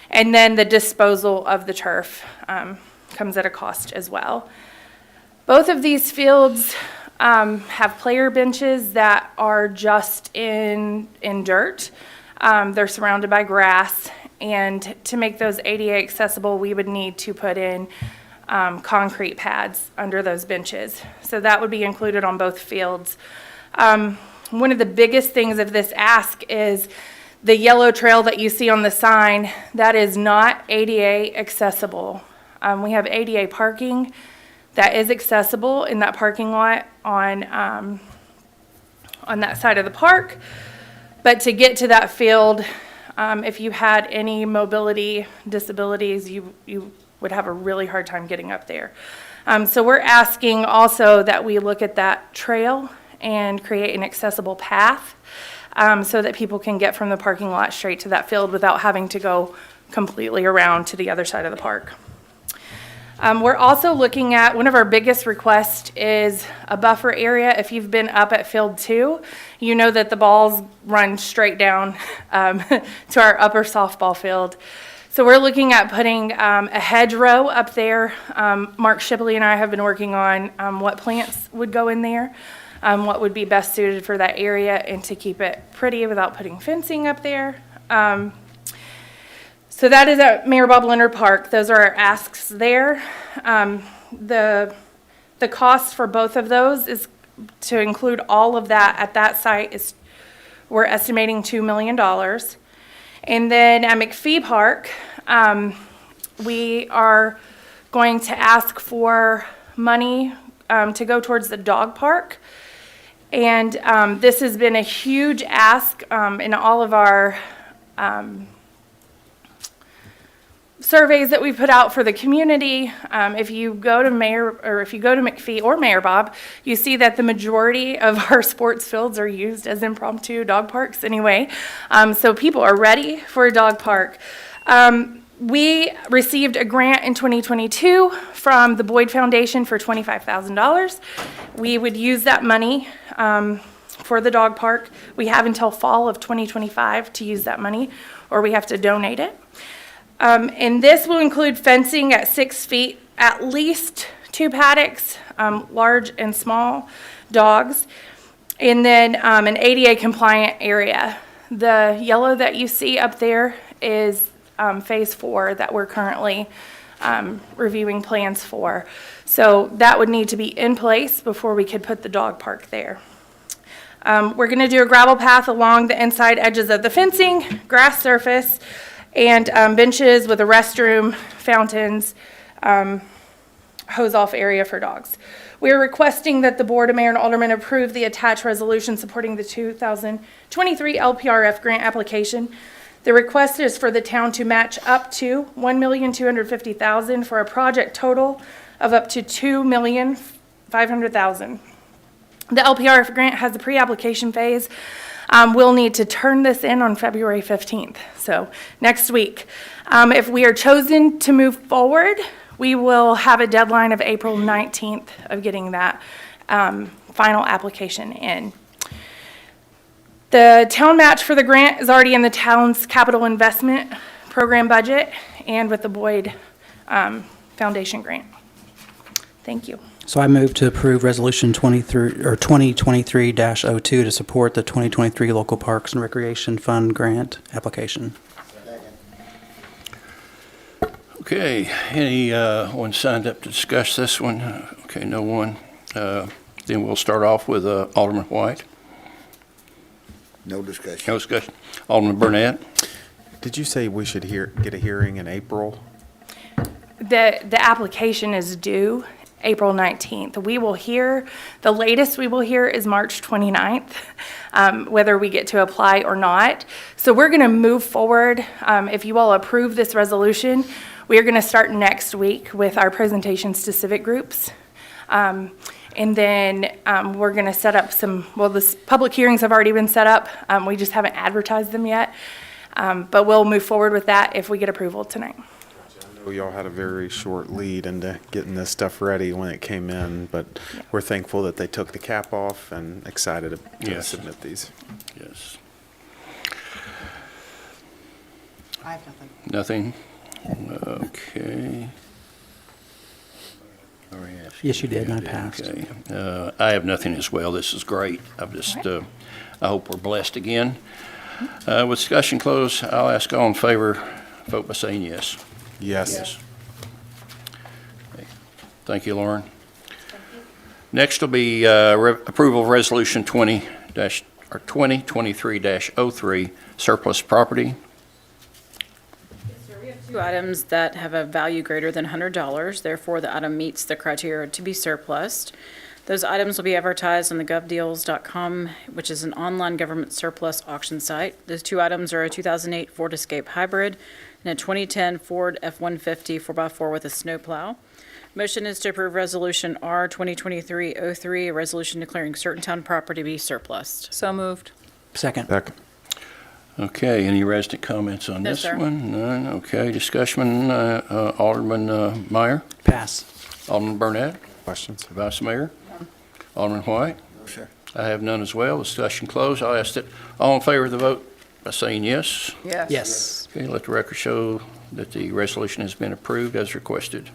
And then the disposal of the turf comes at a cost as well. Both of these fields have player benches that are just in dirt. They're surrounded by grass, and to make those ADA accessible, we would need to put in concrete pads under those benches. So that would be included on both fields. One of the biggest things of this ask is the yellow trail that you see on the sign. That is not ADA accessible. We have ADA parking that is accessible in that parking lot on that side of the park. But to get to that field, if you had any mobility disabilities, you would have a really hard time getting up there. So we're asking also that we look at that trail and create an accessible path so that people can get from the parking lot straight to that field without having to go completely around to the other side of the park. We're also looking at, one of our biggest requests is a buffer area. If you've been up at Field 2, you know that the balls run straight down to our upper softball field. So we're looking at putting a hedgerow up there. Mark Shipley and I have been working on what plants would go in there, what would be best suited for that area, and to keep it pretty without putting fencing up there. So that is at Mayor Bob Leonard Park. Those are our asks there. The cost for both of those is to include all of that at that site is, we're estimating $2 million. And then at McPhee Park, we are going to ask for money to go towards the dog park. And this has been a huge ask in all of our surveys that we put out for the community. If you go to McPhee or Mayor Bob, you see that the majority of our sports fields are used as impromptu dog parks anyway. So people are ready for a dog park. We received a grant in 2022 from the Boyd Foundation for $25,000. We would use that money for the dog park. We have until fall of 2025 to use that money, or we have to donate it. And this will include fencing at 6 feet, at least 2 paddocks, large and small dogs, and then an ADA compliant area. The yellow that you see up there is phase 4 that we're currently reviewing plans for. So that would need to be in place before we could put the dog park there. We're going to do a gravel path along the inside edges of the fencing, grass surface, and benches with a restroom, fountains, hose-off area for dogs. We are requesting that the Board of Mayor and Aldermen approve the attached resolution supporting the 2023 LPRF grant application. The request is for the town to match up to $1,250,000 for a project total of up to $2,500,000. The LPRF grant has a pre-application phase. We'll need to turn this in on February 15th, so next week. If we are chosen to move forward, we will have a deadline of April 19th of getting that final application in. The town match for the grant is already in the town's capital investment program budget and with the Boyd Foundation grant. Thank you. So I move to approve Resolution 2023-02 to support the 2023 Local Parks and Recreation Fund grant application. Okay, anyone signed up to discuss this one? Okay, no one. Then we'll start off with Alderman White. No discussion. No discussion. Alderman Burnett. Did you say we should get a hearing in April? The application is due April 19th. We will hear, the latest we will hear is March 29th, whether we get to apply or not. So we're going to move forward. If you all approve this resolution, we are going to start next week with our presentations to civic groups. And then we're going to set up the public hearings have already been set up. We just haven't advertised them yet. But we'll move forward with that if we get approval tonight. I know y'all had a very short lead into getting this stuff ready when it came in, but we're thankful that they took the cap off and excited to submit these. Yes. I have nothing. Nothing? Okay. Yes, you did, and I passed. Okay. I have nothing as well. This is great. I've just, I hope we're blessed again. With discussion closed, I'll ask all in favor, vote by saying yes. Yes. Okay. Thank you, Lauren. Next will be approval of Resolution 2023-03, surplus property. Two items that have a value greater than $100, therefore the item meets the criteria to be surplused. Those items will be advertised on the govdeals.com, which is an online government surplus auction site. Those two items are a 2008 Ford Escape Hybrid and a 2010 Ford F-150 4x4 with a snowplow. Motion is to approve Resolution R 2023-03, a resolution declaring certain town property to be surplused. So moved. Second. Okay, any resident comments on No, this sir. one? None, okay. Discussion, Alderman Meyer, Pass. Alderman Burnett, Questions? Vice Mayor, Alderman White. No, sir. I have none as well. Discussion closed. I'll ask that all in favor of the vote by saying yes. Yes. Yes. Okay, let the record show that the resolution has been approved as requested.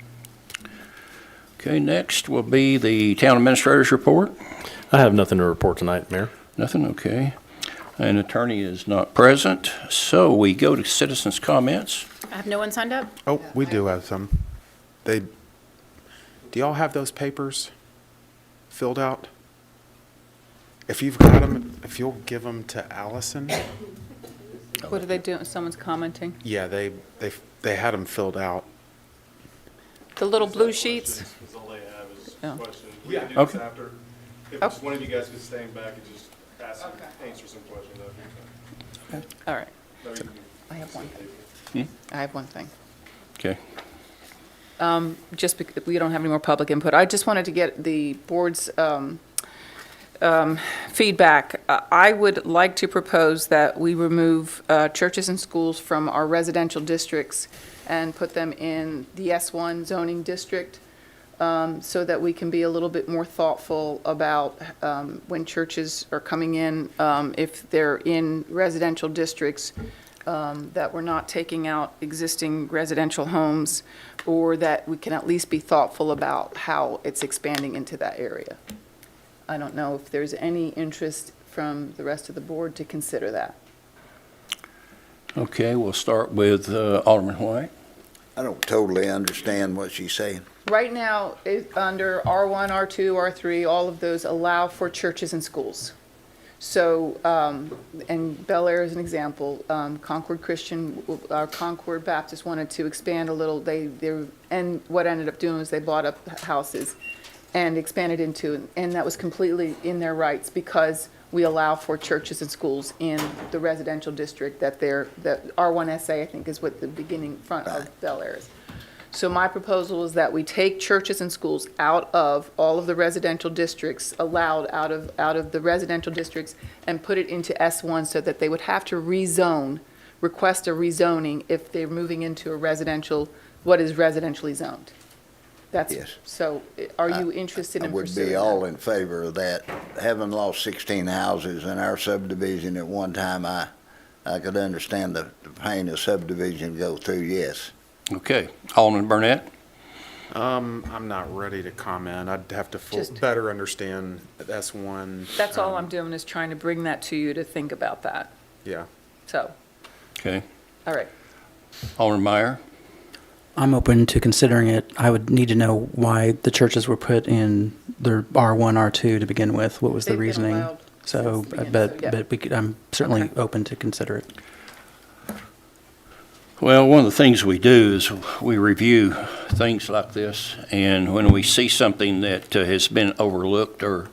Okay, next will be the town administrator's report. I have nothing to report tonight, Mayor. Nothing, okay. An attorney is not present, so we go to citizens' comments. I have no one signed up? Oh, we do have some. Do y'all have those papers filled out? If you've got them, if you'll give them to Allison. What are they doing? Someone's commenting. Yeah, they had them filled out. The little blue sheets? That's all they have is Yeah. questions. We can do Okay. this after. If Oh. just one of you guys could stand back and just answer some questions. All right. No, you can- I have one. I have one thing. Okay. Just because we don't have any more public input, I just wanted to get the board's feedback. I would like to propose that we remove churches and schools from our residential districts and put them in the S1 zoning district, so that we can be a little bit more thoughtful about when churches are coming in, if they're in residential districts, that we're not taking out existing residential homes, or that we can at least be thoughtful about how it's expanding into that area. I don't know if there's any interest from the rest of the board to consider that. Okay, we'll start with Alderman White. I don't totally understand what she's saying. Right now, under R1, R2, R3, all of those allow for churches and schools. So, and Bel Air is an example. Concord Concord Baptist wanted to expand a little. And what ended up doing was they bought up houses and expanded into, and that was completely in their rights because we allow for churches and schools in the residential district that R1SA, I think, is what the beginning front of Bel Air is. So my proposal is that we take churches and schools out of all of the residential districts, allowed out of the residential districts, and put it into S1 so that they would have to request a rezoning if they're moving into a residential, what is residentially zoned. Yes. So are you interested in I would pursuing be that? all in favor of that. Having lost 16 houses in our subdivision at one time, I could understand the pain a subdivision go through, yes. Okay. Alderman Burnett? I'm not ready to comment. I'd have to Just- better understand S1. That's all I'm doing is trying to bring that to you to think about that. Yeah. So, Okay. all right. Alderman Meyer? I'm open to considering it. I would need to know why the churches were put in their R1, R2 to begin with. What was the They've been reasoning? allowed So, since the beginning, so, yeah. but I'm certainly Okay. open to consider it. Well, one of the things we do is we review things like this, and when we see something that has been overlooked or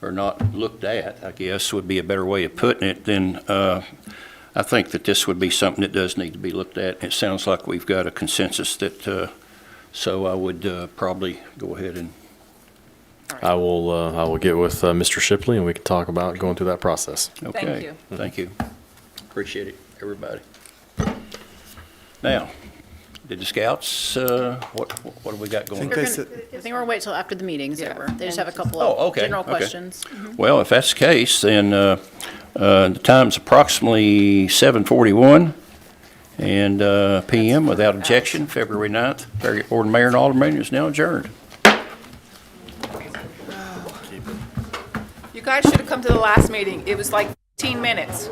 not looked at, I guess would be a better way of putting it, then I think that this would be something that does need to be looked at. It sounds like we've got a consensus that, so I would probably go ahead and, I will get with Mr. Shipley and we can talk about going through that process. okay. you. Thank you. Appreciate it, everybody. Now, did the scouts, what have we got going on? I think we're gonna wait till after the meeting's Yeah. over. They just have a couple Oh, of okay, general okay. questions. Well, if that's the case, then the time's approximately 7:41 and PM without objection, February 9th. Farragut Board of Mayor and Aldermen is now adjourned. You guys should have come to the last meeting. It was like 15 minutes.